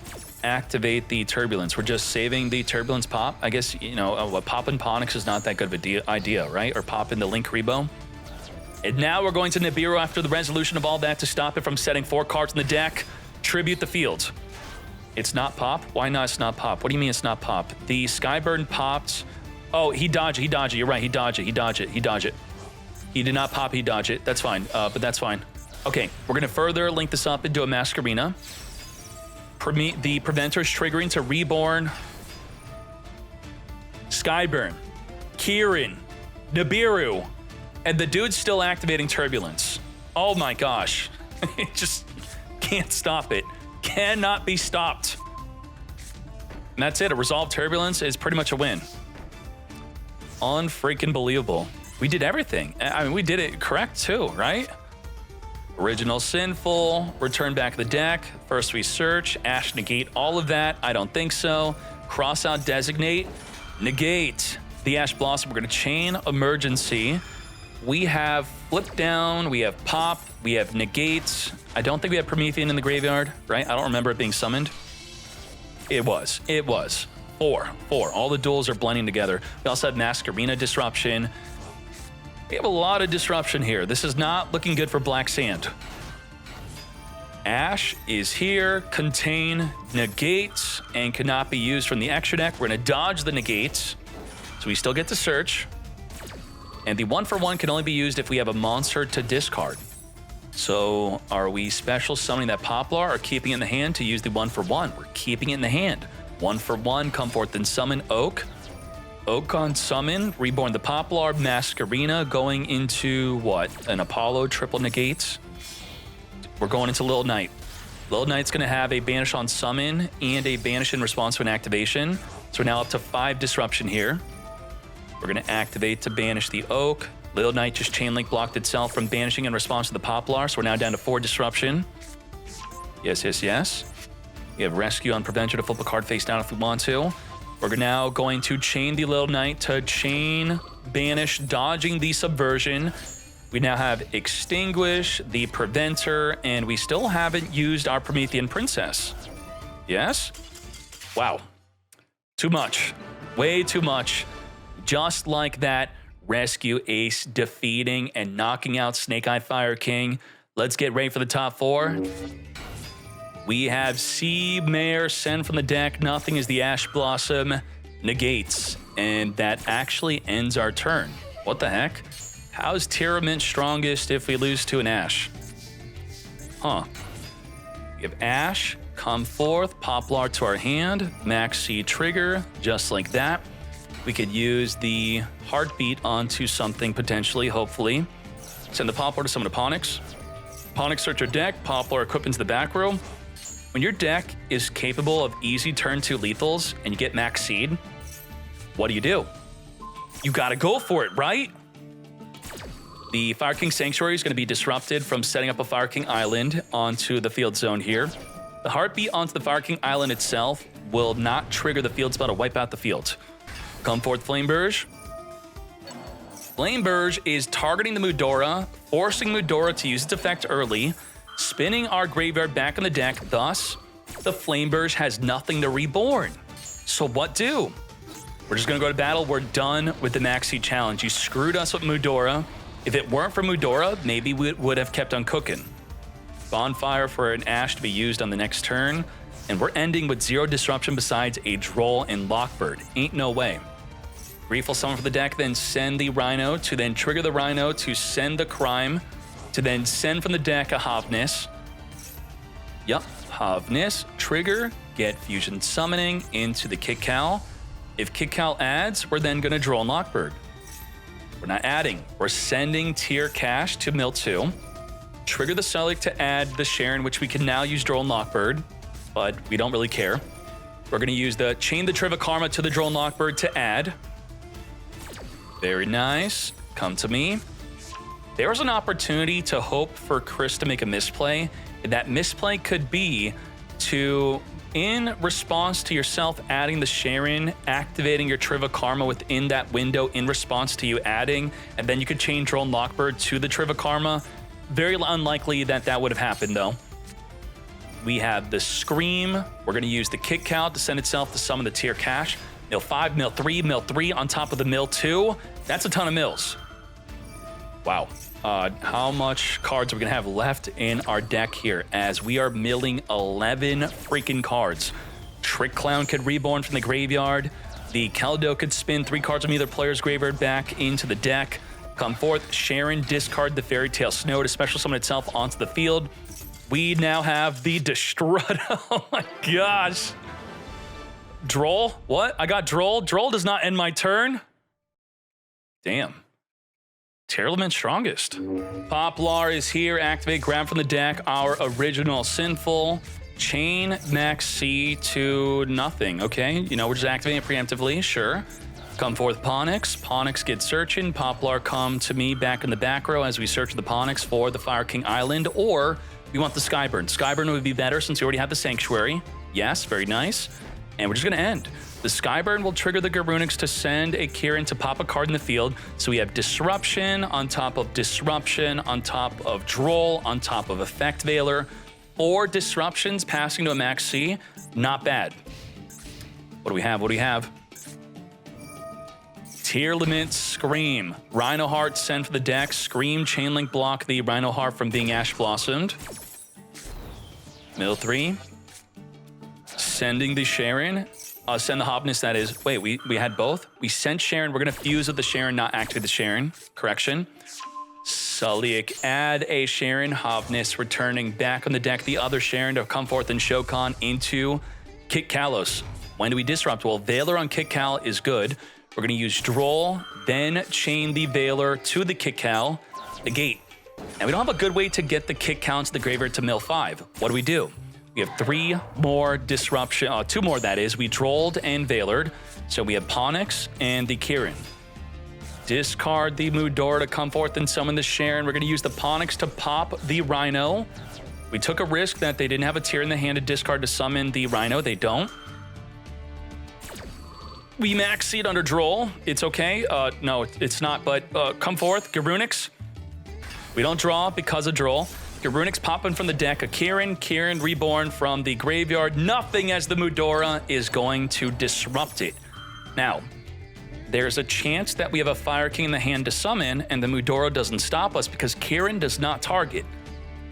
activate the Turbulence? We're just saving the Turbulence pop. I guess, you know, popping Ponix is not that good of an idea, right? Or popping the Link Rebo. And now we're going to Nibiru after the resolution of all that to stop it from setting 4 cards in the deck. Tribute the field. It's not pop? Why not it's not pop? What do you mean it's not pop? The Skyburn popped. Oh, he dodged it. You're right, he dodged it. He did not pop, he dodged it. That's fine, but that's fine. Okay, we're gonna further link this up into a Masquerena. The Preventor's triggering to Reborn. Skyburn. Kirin. Nibiru. And the dude's still activating Turbulence. Oh my gosh. It just can't stop it. Cannot be stopped. And that's it. A resolved Turbulence is pretty much a win. Unfreaking believable. We did everything. I mean, we did it correct too, right? Original Sinful, return back the deck. First we search, Ash negate all of that. I don't think so. Cross out designate, negate the Ash Blossom. We're gonna chain emergency. We have flip down, we have pop, we have negate. I don't think we have Promethean in the graveyard, right? I don't remember it being summoned. It was. 4. All the duels are blending together. We also have Masquerena disruption. We have a lot of disruption here. This is not looking good for Black Sand. Ash is here, contain, negates, and cannot be used from the extra deck. We're gonna dodge the negates, so we still get to search. And the 1-for-1 can only be used if we have a monster to discard. So are we special summoning that Poplar or keeping it in the hand to use the 1-for-1? We're keeping it in the hand. 1-for-1, come forth and summon Oak. Oak on summon, Reborn the Poplar, Masquerena going into what? An Apollo triple negates. We're going into Little Knight. Little Knight's gonna have a banish on summon and a banish in response to an activation. So we're now up to 5 disruption here. We're gonna activate to banish the Oak. Little Knight just chain link blocked itself from banishing in response to the Poplar, so we're now down to 4 disruption. Yes. We have rescue on Preventer to flip a card face down if we want to. We're now going to chain the Little Knight to chain, banish, dodging the subversion. We now have extinguish, the Preventer, and we still haven't used our Promethean Princess. Yes? Wow. Too much. Way too much. Just like that, rescue ace defeating and knocking out Snake Eye Fire King. Let's get ready for the top 4. We have Sea Mare send from the deck. Nothing is the Ash Blossom negates. And that actually ends our turn. What the heck? How's Tyramint strongest if we lose to an Ash? Huh. We have Ash, come forth, Poplar to our hand, Maxi trigger, just like that. We could use the Heartbeat onto something potentially, hopefully. Send the Poplar to summon a Ponix. Ponix search your deck, Poplar equip into the back row. When your deck is capable of easy turn 2 lethals and you get max seed, what do? You gotta go for it, right? The Fire King Sanctuary is gonna be disrupted from setting up a Fire King Island onto the field zone here. The heartbeat onto the Fire King Island itself will not trigger the field spell to wipe out the field. Come forth, Flameburge. Flameburge is targeting the Mudora, forcing Mudora to use its effect early, spinning our graveyard back on the deck. Thus, the Flameburge has nothing to reborn. So what do? We're just going to go to battle. We're done with the Maxi challenge. You screwed us with Mudora. If it weren't for Mudora, maybe we would have kept on cooking. Bonfire for an Ash to be used on the next turn. And we're ending with 0 disruption besides a Droll and Lockbird. Ain't no way. Grieful Summon for the deck, then send the Rhino, to then trigger the Rhino, to send the Crime, to then send from the deck a Havnis. Yup, Havnis, trigger, get Fusion Summoning into the Kikal. If Kikal adds, we're then going to draw Lockbird. We're not adding. We're sending Tier Cash to Mill 2. Trigger the Sulik to add the Sharon, which we can now use Droll and Lockbird, but we don't really care. We're going to use the Chain the Triva Karma to the Droll and Lockbird to add. Very nice. Come to me. There was an opportunity to hope for Chris to make a misplay. That misplay could be to, in response to yourself adding the Sharon, activating your Triva Karma within that window in response to you adding, and then you could chain Droll and Lockbird to the Triva Karma. Very unlikely that that would have happened, though. We have the Scream. We're going to use the Kick Cow to send itself to summon the Tier Cash. Mill 5, Mill 3, Mill 3 on top of the Mill 2. That's a ton of mills. Wow. How much cards are we going to have left in our deck here as we are milling 11 freaking cards? Trick Clown could reborn from the graveyard. The Kaldo could spin 3 cards from either player's graveyard back into the deck. Come forth, Sharon, discard the Fairy Tale Snow to special summon itself onto the field. We now have the Destruct. Oh my gosh. Droll? What? I got Droll? Droll does not end my turn? Damn. Tearlament Strongest. Poplar is here. Activate, grab from the deck our original Sinful. Chain Max C to nothing. Okay, you know, we're just activating it preemptively. Sure. Come forth, Ponix. Ponix gets searching. Poplar come to me back in the back row as we search the Ponix for the Fire King Island, or we want the Skyburn. Skyburn would be better since we already have the Sanctuary. Yes, very nice. And we're just going to end. The Skyburn will trigger the Garunix to send a Kieran to pop a card in the field. So we have Disruption on top of Disruption on top of Droll on top of Effect Veiler. 4 disruptions passing to a Max C. Not bad. What do we have? What do we have? Tearlament Scream. Rhino Heart send for the deck. Scream Chainlink block the Rhino Heart from being Ash Blossomed. Mill 3. Sending the Sharon. Send the Hobness, that is. Wait, we had both? We sent Sharon. We're going to fuse with the Sharon, not activate the Sharon. Correction. Suliak, add a Sharon. Hobness returning back on the deck. The other Sharon to come forth and Shokan into Kit Kalos. When do we disrupt? Well, Veiler on Kit Cal is good. We're going to use Droll, then chain the Veiler to the Kit Cal, the gate. And we don't have a good way to get the Kit Cal into the graveyard to Mill 5. What do? We have 3 more disruption, 2 more that is. We Drolled and Veilered. So we have Ponix and the Kieran. Discard the Mudora to come forth and summon the Sharon. We're going to use the Ponix to pop the Rhino. We took a risk that they didn't have a Tier in the hand to discard to summon the Rhino. They don't. We max seed under Droll. It's okay. No, it's not, but come forth, Garunix. We don't draw because of Droll. Garunix popping from the deck. A Kieran reborn from the graveyard. Nothing as the Mudora is going to disrupt it. Now, there's a chance that we have a Fire King in the hand to summon and the Mudora doesn't stop us because Kieran does not target.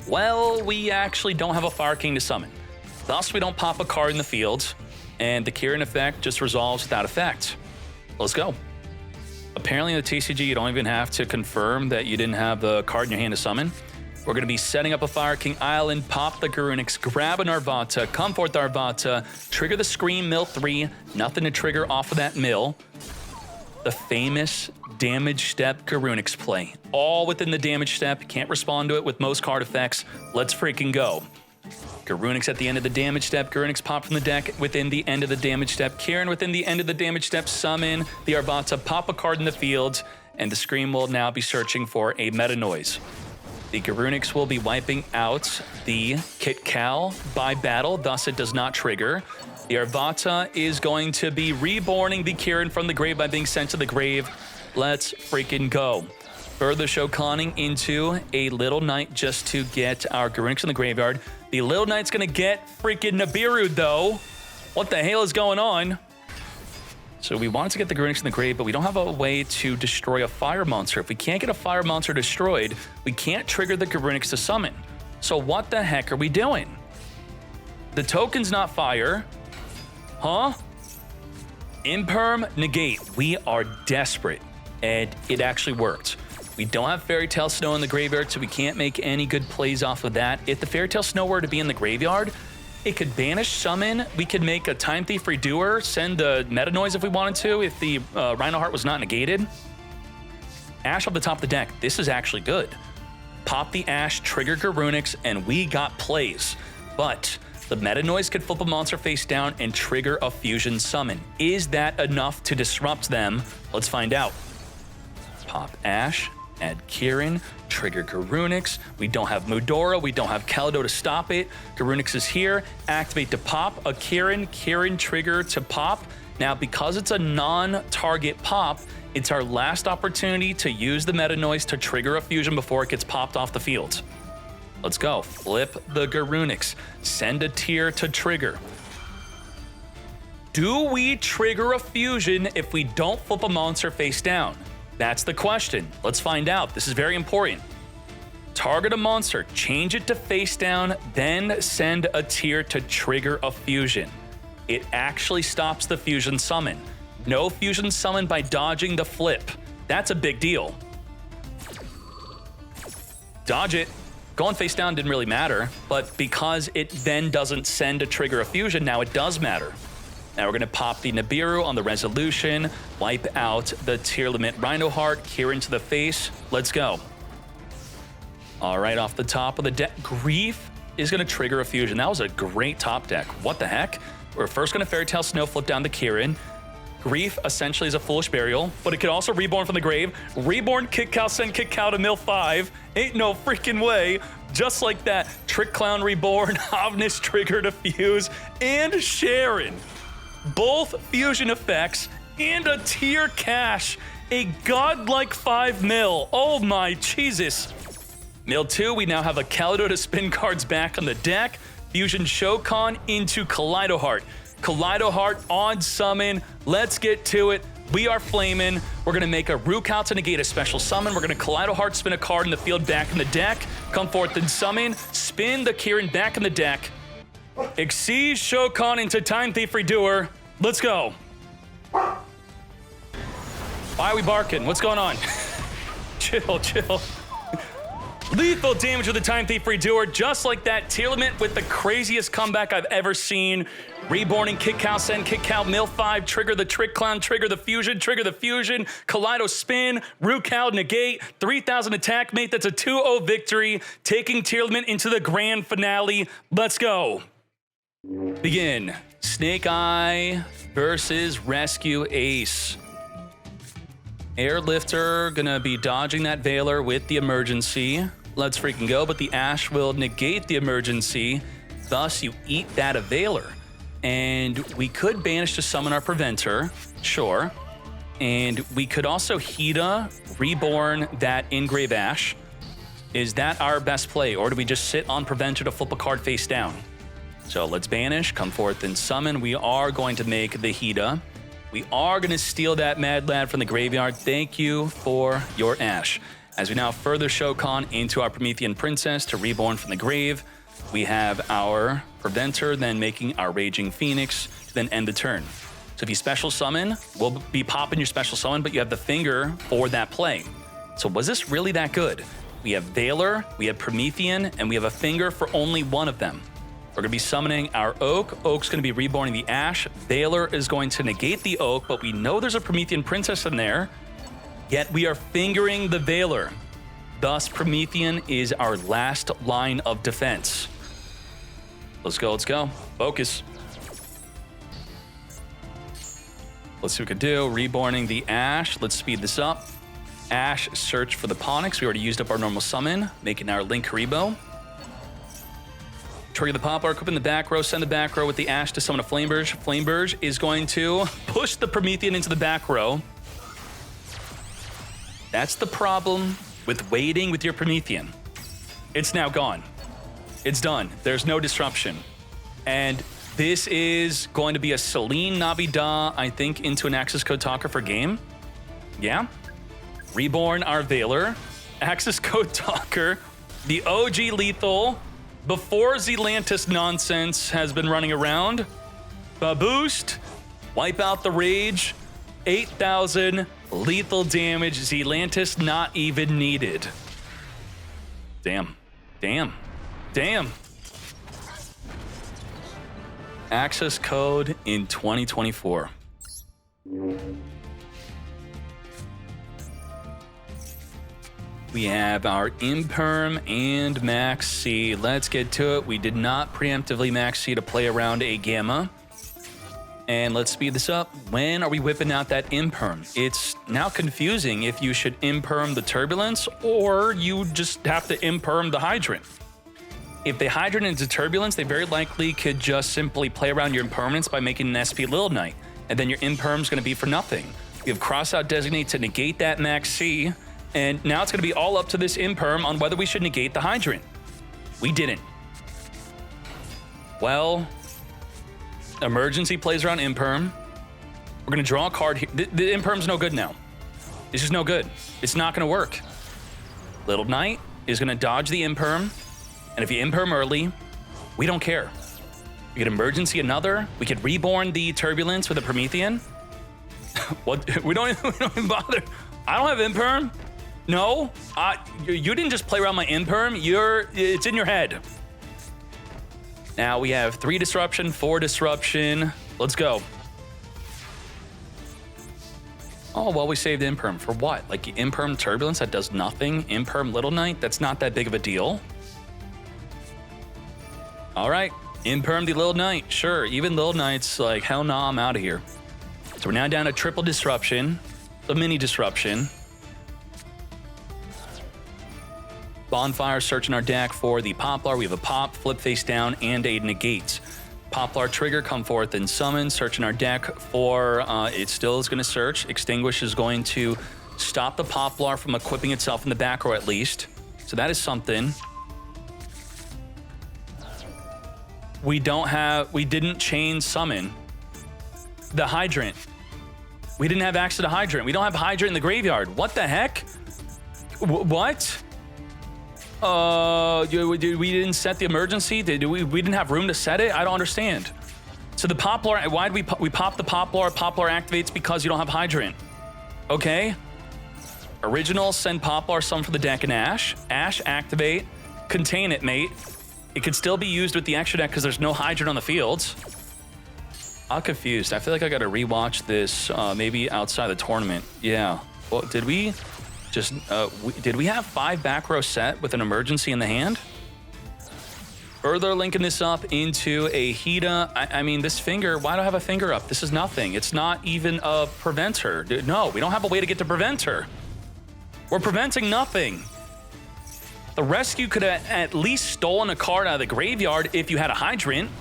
Well, we actually don't have a Fire King to summon. Thus, we don't pop a card in the field and the Kieran effect just resolves without effect. Let's go. Apparently in the TCG, you don't even have to confirm that you didn't have the card in your hand to summon. We're going to be setting up a Fire King Island, pop the Garunix, grab an Arvata, come forth Arvata, trigger the Scream, Mill 3, nothing to trigger off of that Mill. The famous damage step Garunix play. All within the damage step, can't respond to it with most card effects. Let's freaking go. Garunix at the end of the damage step, Garunix pop from the deck within the end of the damage step, Kieran within the end of the damage step, summon the Arvata, pop a card in the field, and the Scream will now be searching for a Meta Noise. The Garunix will be wiping out the Kit Cal by battle, thus it does not trigger. The Arvata is going to be reborning the Kirin from the grave by being sent to the grave. Let's freaking go. Further Shokaning into a Little Knight just to get our Garunix in the graveyard. The Little Knight's gonna get freaking Nibiru though. What the hell is going on? So we wanted to get the Garunix in the grave, but we don't have a way to destroy a fire monster. If we can't get a fire monster destroyed, we can't trigger the Garunix to summon. So what the heck are we doing? The token's not fire. Huh? Imperm, negate. We are desperate, and it actually worked. We don't have Fairy Tale Snow in the graveyard, so we can't make any good plays off of that. If the Fairy Tale Snow were to be in the graveyard, it could banish summon. We could make a Time Thief Redoer, send the Meta Noise if we wanted to, if the Rhino Heart was not negated. Ash off the top of the deck. This is actually good. Pop the Ash, trigger Garunix, and we got plays. But the Meta Noise could flip a monster face down and trigger a fusion summon. Is that enough to disrupt them? Let's find out. Pop Ash, add Kirin, trigger Garunix. We don't have Mudora, we don't have Kalado to stop it. Garunix is here, activate to pop a Kirin, Kirin trigger to pop. Now, because it's a non-target pop, it's our last opportunity to use the Meta Noise to trigger a fusion before it gets popped off the field. Let's go. Flip the Garunix. Send a tier to trigger. Do we trigger a fusion if we don't flip a monster face down? That's the question. Let's find out. This is very important. Target a monster, change it to face down, then send a tier to trigger a fusion. It actually stops the fusion summon. No fusion summon by dodging the flip. That's a big deal. Dodge it. Going face down didn't really matter, but because it then doesn't send to trigger a fusion, now it does matter. Now we're going to pop the Nibiru on the resolution, wipe out the tier limit Rhino Heart, Kirin to the face. Let's go. All right, off the top of the deck, Grief is going to trigger a fusion. That was a great top deck. What the heck? We're first going to Fairy Tale Snow, flip down the Kirin. Grief essentially is a Foolish Burial, but it could also reborn from the grave. Reborn, Kit Cal, send Kit Cal to mill 5. Ain't no freaking way. Just like that, Trick Clown reborn, Havnis trigger to fuse, and Sharon. Both fusion effects and a tier cash. A godlike 5 mil. Oh my Jesus. Mill 2, we now have a Kalado to spin cards back on the deck. Fusion Shokan into Kaleido Heart. Kaleido Heart on summon. Let's get to it. We are flaming. We're going to make a Rukal to negate a special summon. We're going to Kaleido Heart, spin a card in the field back in the deck. Come forth and summon. Spin the Kirin back in the deck. Exceed Shokan into Time Thief Redoer. Let's go. Why are we barking? What's going on? Chill, chill. Lethal damage with the Time Thief Redoer, just like that. Tier limit with the craziest comeback I've ever seen. Reborning, Kit Cal, send Kit Cal, mill 5, trigger the Trick Clown, trigger the fusion, Kaleido spin, Rukal negate, 3,000 attack mate. That's a 2-0 victory, taking tier limit into the grand finale. Let's go. Begin. Snake Eye versus Rescue Ace. Airlifter gonna be dodging that Veiler with the emergency. Let's freaking go, but the Ash will negate the emergency. Thus, you eat that Veiler. And we could banish to summon our Preventer, sure. And we could also Hida, reborn that Engrave Ash. Is that our best play, or do we just sit on Preventer to flip a card face down? So let's banish, come forth and summon. We are going to make the Hida. We are going to steal that Mad Lad from the graveyard. Thank you for your Ash. As we now further Shokan into our Promethean Princess to reborn from the grave, we have our Preventer, then making our Raging Phoenix to then end the turn. So if you special summon, we'll be popping your special summon, but you have the finger for that play. So was this really that good? We have Veiler, we have Promethean, and we have a finger for only one of them. We're going to be summoning our Oak. Oak's going to be reborning the Ash. Veiler is going to negate the Oak, but we know there's a Promethean Princess in there. Yet we are fingering the Veiler. Thus, Promethean is our last line of defense. Let's go, let's go. Focus. Let's see what we can do. Reborning the Ash. Let's speed this up. Ash, search for the Ponix. We already used up our normal summon, making our Link Karibo. Trigger the Poplar, equip in the back row, send the back row with the Ash to summon a Flameburge. Flameburge is going to push the Promethean into the back row. That's the problem with waiting with your Promethean. It's now gone. It's done. There's no disruption. And this is going to be a Celine Nabida, I think, into an access code talker for game. Yeah. Reborn our Veiler. Access code talker. The OG lethal. Before Zelantis nonsense has been running around. Boost. Wipe out the rage. 8,000 lethal damage. Zelantis not even needed. Damn. Damn. Damn. Access code in 2024. We have our Imperm and Max C. Let's get to it. We did not preemptively Max C to play around a Gamma. And let's speed this up. When are we whipping out that Imperm? It's now confusing if you should Imperm the Turbulence or you just have to Imperm the Hydrant. If they Hydrant into Turbulence, they very likely could just simply play around your Impermanence by making an SP Little Knight, and then your Imperm's gonna be for nothing. You have Crossout Designate to negate that Max C, and now it's gonna be all up to this Imperm on whether we should negate the Hydrant. We didn't. Well, Emergency plays around Imperm. We're gonna draw a card here. The Imperm's no good now. It's just no good. It's not gonna work. Little Knight is gonna dodge the Imperm, and if you Imperm early, we don't care. We could Emergency another. We could Reborn the Turbulence with a Promethean. What? We don't even bother. I don't have Imperm. No, you didn't just play around my Imperm. It's in your head. Now we have 3 disruption, 4 disruption. Let's go. Oh, well, we saved Imperm. For what? Like Imperm Turbulence that does nothing? Imperm Little Knight? That's not that big of a deal. All right, Imperm the Little Knight. Sure, even Little Knight's like, hell nah, I'm out of here. So we're now down to triple disruption, a mini disruption. Bonfire, searching our deck for the Poplar. We have a pop, flip face down, and a negate. Poplar trigger, come forth and summon. Searching our deck for, it still is going to search. Extinguish is going to stop the Poplar from equipping itself in the back row at least. So that is something. We didn't chain summon the Hydrant. We didn't have access to Hydrant. We don't have Hydrant in the graveyard. What the heck? What? We didn't set the emergency? We didn't have room to set it? I don't understand. So the Poplar, why did we pop the Poplar? Poplar activates because you don't have Hydrant. Okay. Original, send Poplar, summon for the deck and Ash. Ash, activate. Contain it, mate. It could still be used with the extra deck because there's no Hydrant on the fields. I'm confused. I feel like I got to rewatch this maybe outside the tournament. Yeah. Well, did we have 5 back row set with an emergency in the hand? Further linking this up into a Hida. I mean, this finger, why do I have a finger up? This is nothing. It's not even a preventer. No, we don't have a way to get to preventer. We're preventing nothing. The rescue could have at least stolen a card out of the graveyard if you had a Hydrant.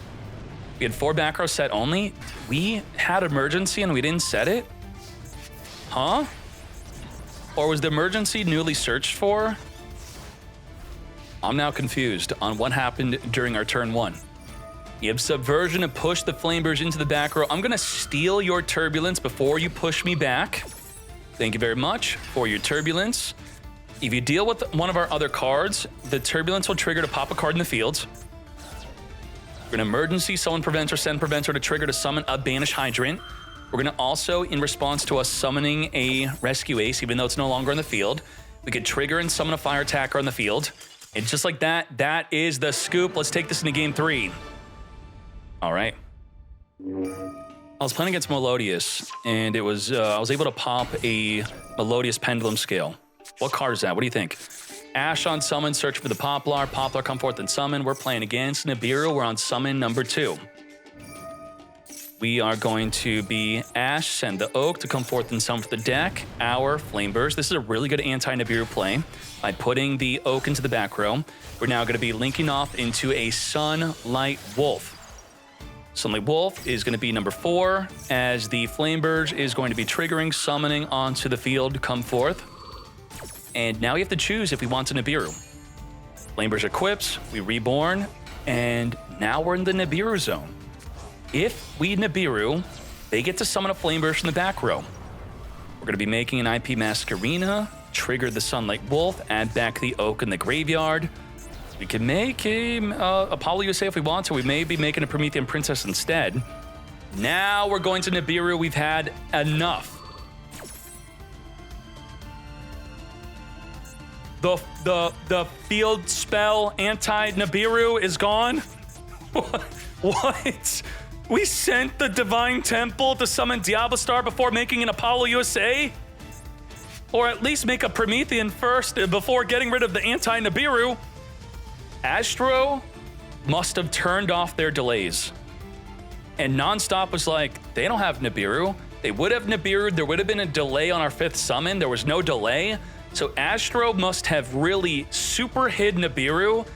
We had 4 back row set only. We had emergency and we didn't set it? Huh? Or was the emergency newly searched for? I'm now confused on what happened during our turn 1. You have Subversion to push the Flamebirds into the back row. I'm gonna steal your Turbulence before you push me back. Thank you very much for your Turbulence. If you deal with one of our other cards, the Turbulence will trigger to pop a card in the field. We're gonna emergency summon Preventer, send Preventer to trigger to summon a Banish Hydrant. We're gonna also, in response to us summoning a Rescue Ace, even though it's no longer in the field, we could trigger and summon a Fire Attacker on the field. And just like that, that is the scoop. Let's take this into game 3. All right. I was playing against Melodious, and it was I was able to pop a Melodious Pendulum Scale. What card is that? What do you think? Ash on summon, search for the Poplar. Poplar, come forth and summon. We're playing against Nibiru. We're on summon number 2. we are going to be Ash, send the Oak to come forth and summon for the deck our Flameburst. This is a really good anti-Nibiru play. By putting the Oak into the back row, we're now going to be linking off into a Sunlight Wolf. Sunlight Wolf is going to be number 4, as the Flameburst is going to be triggering, summoning onto the field, come forth. And now we have to choose if we want a Nibiru. Flameburst equips, we reborn, and now we're in the Nibiru zone. If we Nibiru, they get to summon a Flameburst from the back row. We're going to be making an IP Masquerina, trigger the Sunlight Wolf, add back the Oak in the graveyard. We can make a Apollo USA if we want to. We may be making a Promethean Princess instead. Now we're going to Nibiru. We've had enough. The field spell anti-Nibiru is gone? What? We sent the Divine Temple to summon Diablo Star before making an Apollo USA? Or at least make a Promethean first before getting rid of the anti-Nibiru? Astro must have turned off their delays. And Nonstop was like, they don't have Nibiru. They would have Nibiru. There would have been a delay on our 5th summon. There was no delay. So Astro must have really super hid Nibiru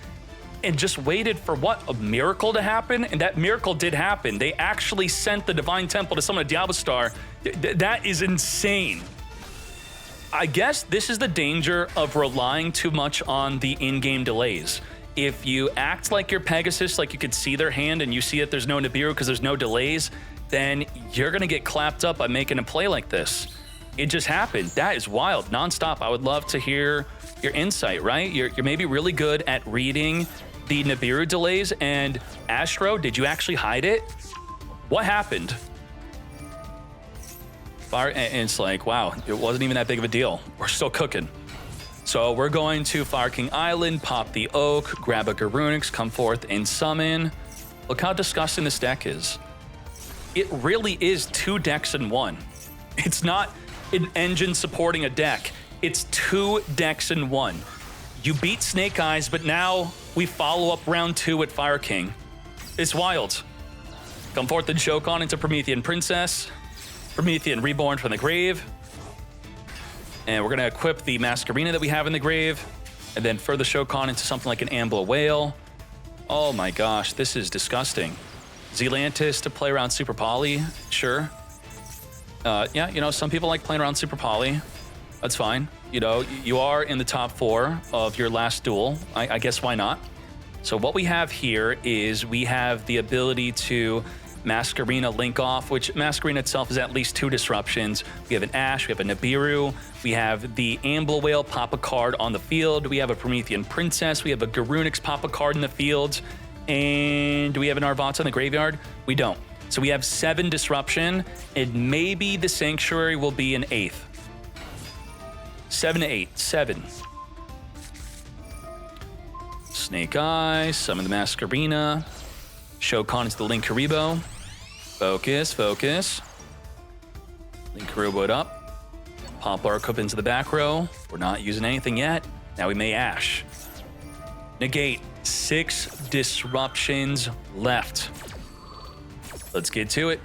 and just waited for what? A miracle to happen? And that miracle did happen. They actually sent the Divine Temple to summon a Diablo Star. That is insane. I guess this is the danger of relying too much on the in-game delays. If you act like you're Pegasus, like you could see their hand and you see that there's no Nibiru because there's no delays, then you're gonna get clapped up by making a play like this. It just happened. That is wild. Nonstop, I would love to hear your insight, right? You're maybe really good at reading the Nibiru delays, and Astro, did you actually hide it? What happened? And it's like, wow, it wasn't even that big of a deal. We're still cooking. So we're going to Fire King Island, pop the Oak, grab a Garunix, come forth and summon. Look how disgusting this deck is. It really is 2 decks in 1. It's not an engine supporting a deck. It's 2 decks in 1. You beat Snake Eyes, but now we follow up round 2 at Fire King. It's wild. Come forth and choke on into Promethean Princess. Promethean Reborn from the grave. And we're going to equip the Masquerina that we have in the grave. And then further Shokan into something like an Ambler Whale. Oh my gosh, this is disgusting. Zealantis to play around Super Poly, sure. Yeah, you know, some people like playing around Super Poly. That's fine. You know, you are in the top 4 of your last duel. I guess why not? So what we have here is we have the ability to Masquerina link off, which Masquerina itself is at least 2 disruptions. We have an Ash, we have a Nibiru, we have the Ambler Whale pop a card on the field, we have a Promethean Princess, we have a Garunix pop a card in the field, and do we have an Arvata in the graveyard? We don't. So we have 7 disruption, and maybe the Sanctuary will be an 8th. 7 to 8, 7. Snake Eye, summon the Masquerina. Shokan is the Link Karibo. Focus, focus. Link Karibo it up. Pop our cup into the back row. We're not using anything yet. Now we may Ash. Negate. 6 disruptions left. Let's get to it.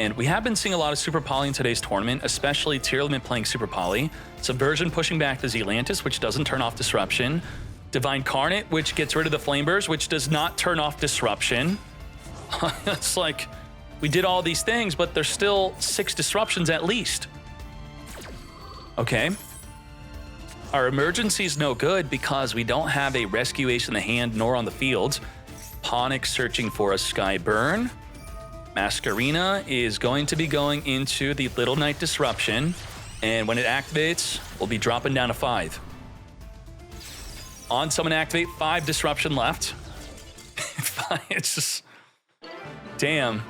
And we have been seeing a lot of Super Poly in today's tournament, especially Tier Limit playing Super Poly. Subversion pushing back the Zealantis, which doesn't turn off Disruption. Divine Carnate, which gets rid of the Flameburst, which does not turn off Disruption. It's like, we did all these things, but there's still 6 disruptions at least. Okay. Our emergency is no good because we don't have a Rescue Ace in the hand nor on the field. Ponic searching for a Skyburn. Masquerina is going to be going into the Little Knight Disruption, and when it activates, we'll be dropping down to 5. On summon activate, 5 disruption left. It's just, damn.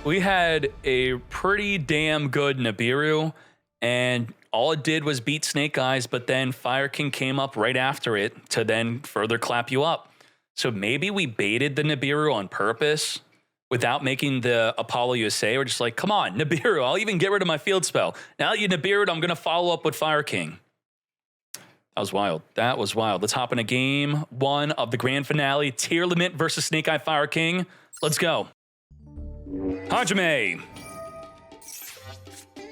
We had a pretty damn good Nibiru, and all it did was beat Snake Eyes, but then Fire King came up right after it to then further clap you up. So maybe we baited the Nibiru on purpose without making the Apollo USA. We're just like, come on, Nibiru, I'll even get rid of my field spell. Now that you Nibiru'd, I'm going to follow up with Fire King. That was wild. That was wild. Let's hop into game 1 of the grand finale. Tier Limit versus Snake Eye Fire King. Let's go. Hajime.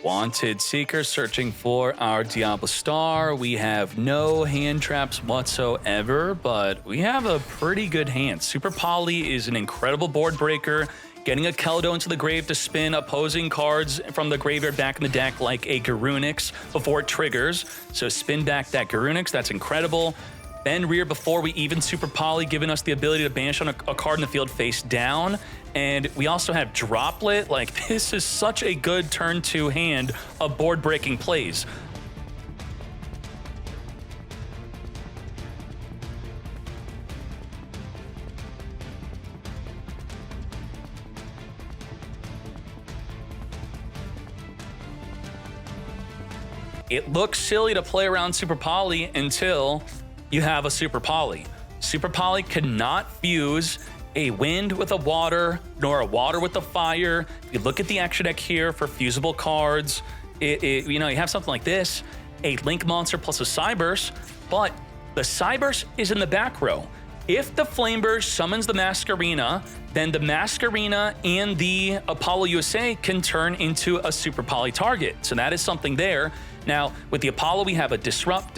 Wanted Seeker searching for our Diablo Star. We have no hand traps whatsoever, but we have a pretty good hand. Super Poly is an incredible board breaker, getting a Keldo into the grave to spin opposing cards from the graveyard back in the deck like a Garunix before it triggers. So spin back that Garunix, that's incredible. Bend rear before we even Super Poly, giving us the ability to banish on a card in the field face down. And we also have Droplet. Like, this is such a good turn 2 hand of board breaking plays. It looks silly to play around Super Poly until you have a Super Poly. Super Poly cannot fuse a wind with a water, nor a water with a fire. If you look at the extra deck here for fusible cards, you have something like this, a Link Monster plus a Cyburst, but the Cyburst is in the back row. If the Flameburst summons the Masquerena, then the Masquerena and the Apollo USA can turn into a Super Poly target. So that is something there. Now, with the Apollo, we have a Disrupt,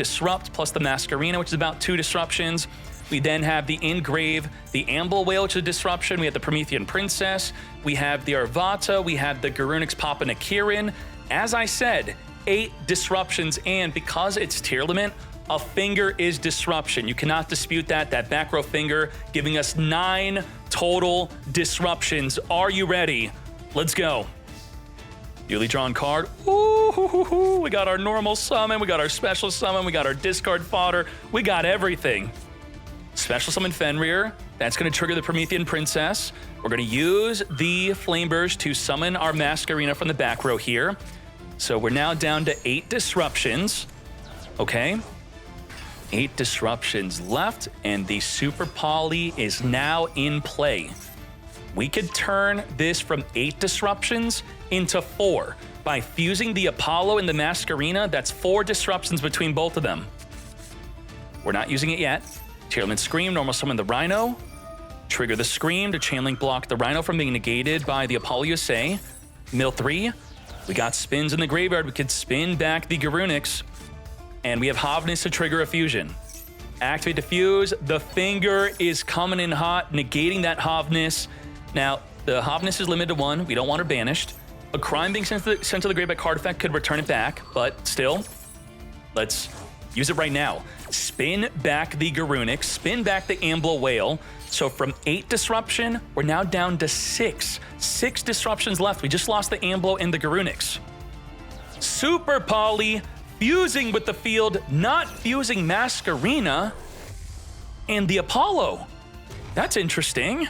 plus the Masquerena, which is about 2 disruptions. We then have the Engrave, the Amble Whale, which is a disruption. We have the Promethean Princess. We have the Arvata. We have the Garunix Papa Kirin. As I said, 8 disruptions, and because it's tier limit, a finger is disruption. You cannot dispute that. That back row finger giving us 9 total disruptions. Are you ready? Let's go. Newly drawn card. Ooh, we got our normal summon. We got our special summon. We got our discard fodder. We got everything. Special summon Fenrir. That's going to trigger the Promethean Princess. We're going to use the Flameburst to summon our Masquerena from the back row here. So we're now down to 8 disruptions. Okay. 8 disruptions left, and the Super Poly is now in play. We could turn this from 8 disruptions into 4. By fusing the Apollo and the Masquerena, that's 4 disruptions between both of them. We're not using it yet. Tierman Scream, normal summon the Rhino. Trigger the Scream to chain link block the Rhino from being negated by the Apollo USA. Mill 3. We got spins in the graveyard. We could spin back the Garunix. And we have Hovness to trigger a fusion. Activate the fuse. The finger is coming in hot, negating that Hovness. Now, the Hovness is limited to 1. We don't want her banished. A Crime being sent to the grave by card effect could return it back, but still, let's use it right now. Spin back the Garunix, spin back the Amble Whale. So from 8 disruption, we're now down to 6. 6 disruptions left. We just lost the Amblo and the Garunix. Super Poly fusing with the field, not fusing Masquerena and the Apollo. That's interesting.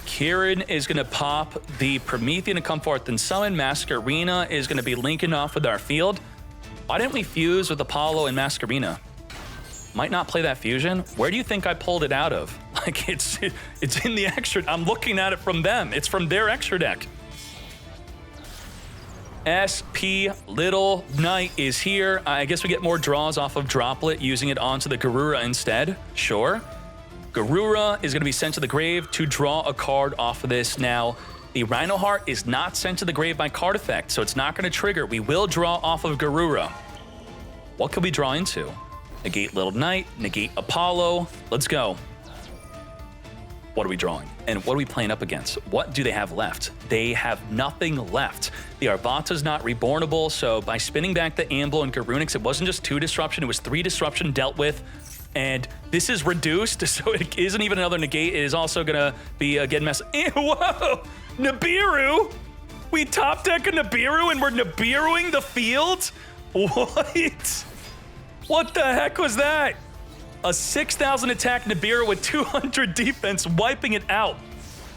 Kirin is going to pop the Promethean to come forth and summon. Masquerena is going to be linking off with our field. Why didn't we fuse with Apollo and Masquerena? Might not play that fusion. Where do you think I pulled it out of? Like, it's in the extra. I'm looking at it from them. It's from their extra deck. SP Little Knight is here. I guess we get more draws off of Droplet using it onto the Garura instead. Sure. Garura is going to be sent to the grave to draw a card off of this. Now, the Rhino Heart is not sent to the grave by card effect, so it's not going to trigger. We will draw off of Garura. What could we draw into? Negate Little Knight, negate Apollo. Let's go. What are we drawing? And what are we playing up against? What do they have left? They have nothing left. The Arvata's not rebornable, so by spinning back the Amblo and Garunix, it wasn't just 2 disruption, it was 3 disruption dealt with. And this is reduced, so it isn't even another negate. It is also gonna be again mess. Whoa! Nibiru? We top deck a Nibiru and we're Nibiruing the field? What? What the heck was that? A 6,000 attack Nibiru with 200 defense, wiping it out.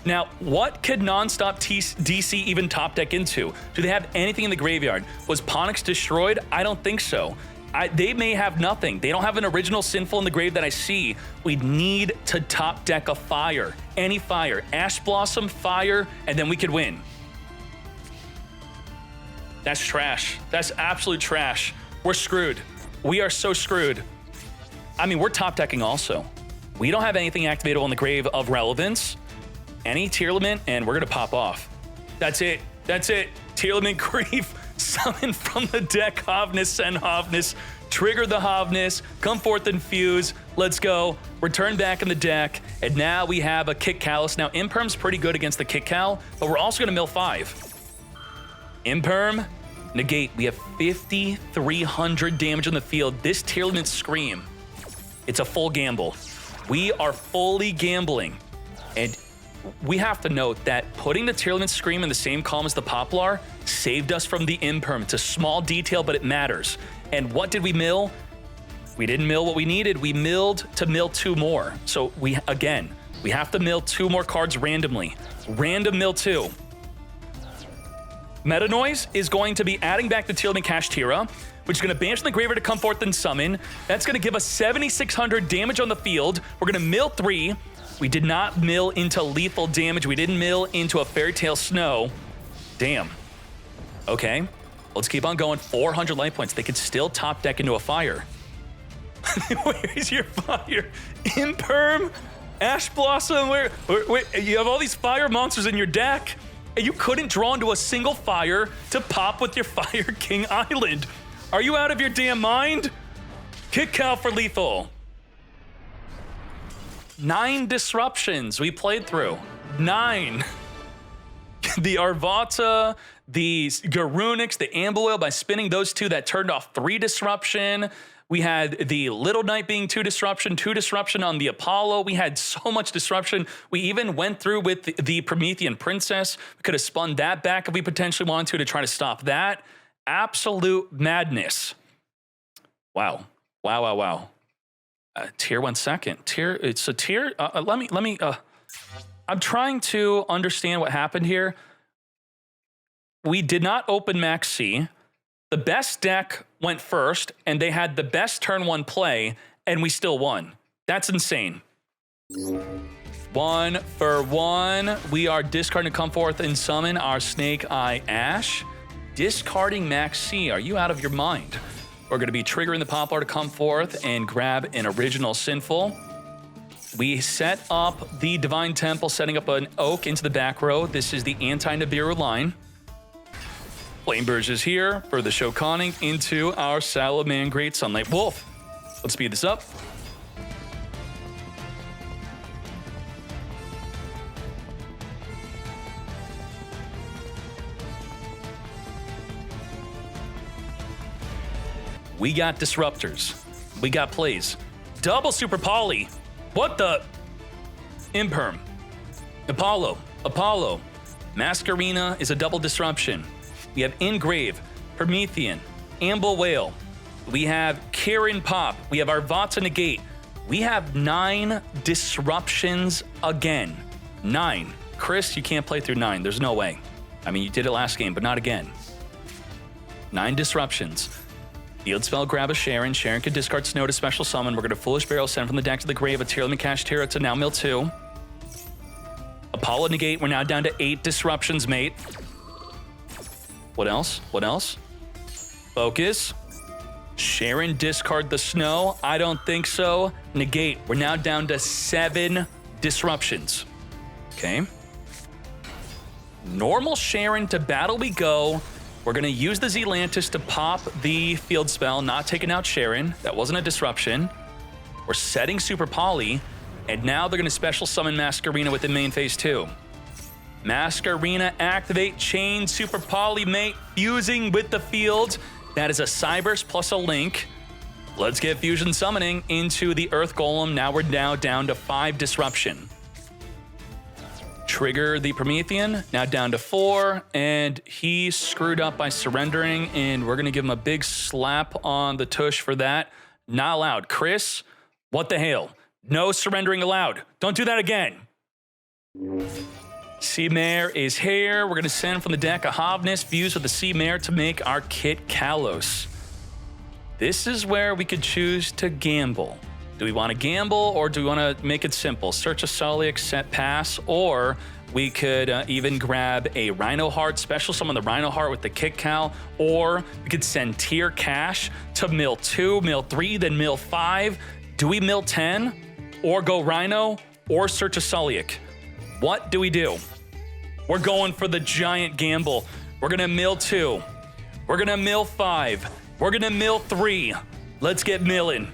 Now, what could nonstop DC even top deck into? Do they have anything in the graveyard? Was Ponix destroyed? I don't think so. They may have nothing. They don't have an original Sinful in the grave that I see. We need to top deck a fire. Any fire. Ash Blossom, fire, and then we could win. That's trash. That's absolute trash. We're screwed. We are so screwed. I mean, we're top decking also. We don't have anything activatable in the grave of relevance. any Tearlament, and we're gonna pop off. That's it. That's it. Tearlament Grief. Summon from the deck. Hovness, send Hovness. Trigger the Hovness. Come forth and fuse. Let's go. Return back in the deck. And now we have a Kick Callus. Now, Imperm's pretty good against the Kick Cal, but we're also gonna mill 5. Imperm, negate. We have 5,300 damage on the field. This Tearlament Scream, it's a full gamble. We are fully gambling. And we have to note that putting the Tearlament Scream in the same column as the Poplar saved us from the Imperm. It's a small detail, but it matters. And what did we mill? We didn't mill what we needed. We milled to mill 2 more. So we have to mill 2 more cards randomly. Random mill 2. Meta Noise is going to be adding back the Tearlament Kashtira, which is going to banish the graveyard to come forth and summon. That's going to give us 7,600 damage on the field. We're going to mill 3. We did not mill into lethal damage. We didn't mill into a Fairy Tale Snow. Damn. Okay. Let's keep on going. 400 life points. They could still top deck into a fire. Where is your fire? Imperm? Ash Blossom? Where, you have all these fire monsters in your deck, and you couldn't draw into a single fire to pop with your Fire King Island. Are you out of your damn mind? Kick Cal for lethal. 9 disruptions we played through. 9. The Arvata, the Garunix, the Ambuil, by spinning those 2, that turned off 3 disruption. We had the Little Knight being 2 disruption, 2 disruption on the Apollo. We had so much disruption. We even went through with the Promethean Princess. We could have spun that back if we potentially wanted to try to stop that. Absolute madness. Wow. Wow, wow, wow. Tier 1 second. It's a tier. I'm trying to understand what happened here. We did not open Max C. The best deck went first, and they had the best turn 1 play, and we still won. That's insane. 1 for 1. We are discarding to come forth and summon our Snake Eye Ash. Discarding Max C. Are you out of your mind? We're going to be triggering the Poplar to come forth and grab an original Sinful. We set up the Divine Temple, setting up an Oak into the back row. This is the anti-Nibiru line. Flamebirds is here for the Shokaning into our Salamangreat Sunlight Wolf. Let's speed this up. We got Disruptors. We got plays. Double Super Poly. What the? Imperm. Apollo. Masquerena is a double disruption. We have Engrave, Promethean, Amble Whale. We have Kirin Pop. We have Arvata Negate. We have 9 disruptions again. 9. Chris, you can't play through 9. There's no way. I mean, you did it last game, but not again. 9 disruptions. Field spell, grab a Sharon. Sharon can discard Snow to special summon. We're going to Foolish Barrel, send from the deck to the grave a Tearlament Kashtira to now mill 2. Apollo Negate, we're now down to 8 disruptions, mate. What else? Focus. Sharon, discard the Snow. I don't think so. Negate, we're now down to 7 disruptions. Okay. Normal Sharon, to battle we go. We're going to use the Zealantis to pop the field spell, not taking out Sharon. That wasn't a disruption. We're setting Super Poly, and now they're going to special summon Masquerena within main phase 2. Masquerena, activate, chain, Super Poly, mate, fusing with the field. That is a Cyberse plus a Link. Let's get fusion summoning into the Earth Golem. Now we're down to 5 disruption. Trigger the Promethean, now down to 4, and he screwed up by surrendering, and we're going to give him a big slap on the tush for that. Not allowed. Chris, what the hell? No surrendering allowed. Don't do that again. Sea Mare is here. We're going to send from the deck a Hovness fused with the Sea Mare to make our Kit Kalos. This is where we could choose to gamble. Do we want to gamble, or do we want to make it simple? Search a Solic, set pass, or we could even grab a Rhino Heart, special summon the Rhino Heart with the Kick Cal, or we could send Tier Cash to mill 2, mill 3, then mill 5. Do we mill 10, or go Rhino, or search a Solic? What do we do? We're going for the giant gamble. We're gonna mill 2. We're gonna mill 5. We're gonna mill 3. Let's get milling.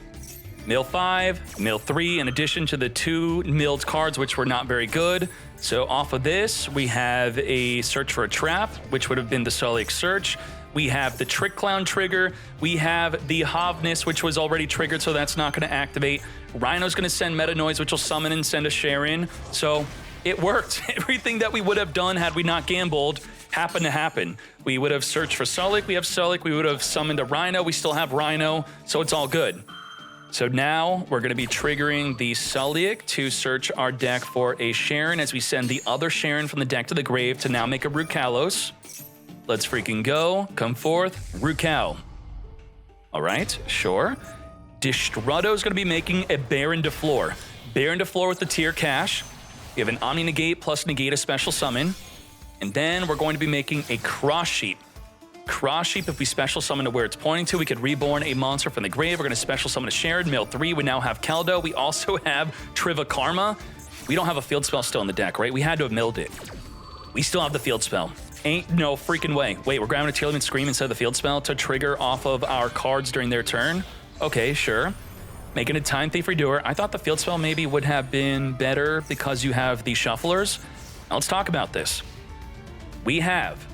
Mill 5, mill 3, in addition to the 2 milled cards, which were not very good. So off of this, we have a search for a trap, which would have been the Solic search. We have the Trick Clown trigger. We have the Hovness, which was already triggered, so that's not going to activate. Rhino's going to send Meta Noise, which will summon and send a share in. So it worked. Everything that we would have done had we not gambled happened to happen. We would have searched for Solic. We have Solic. We would have summoned a Rhino. We still have Rhino, so it's all good. So now we're going to be triggering the Solic to search our deck for a Sharon as we send the other Sharon from the deck to the grave to now make a Rukalos. Let's freaking go. Come forth. Rukal. All right, sure. Destrudo is going to be making a Baron de Floor. Baron de Floor with the tier cash. We have an Omni Negate plus Negate a special summon. And then we're going to be making a Cross Sheep. Cross Sheep, if we special summon to where it's pointing to, we could reborn a monster from the grave. We're going to special summon a Sharon. Mill 3, we now have Keldo. We also have Triva Karma. We don't have a field spell still in the deck, right? We had to have milled it. We still have the field spell. Ain't no freaking way. Wait, we're grabbing a Tearlament Scream instead of the field spell to trigger off of our cards during their turn? Okay, sure. Making a Time Thief Redoer. I thought the field spell maybe would have been better because you have the Shufflers. Now let's talk about this. We have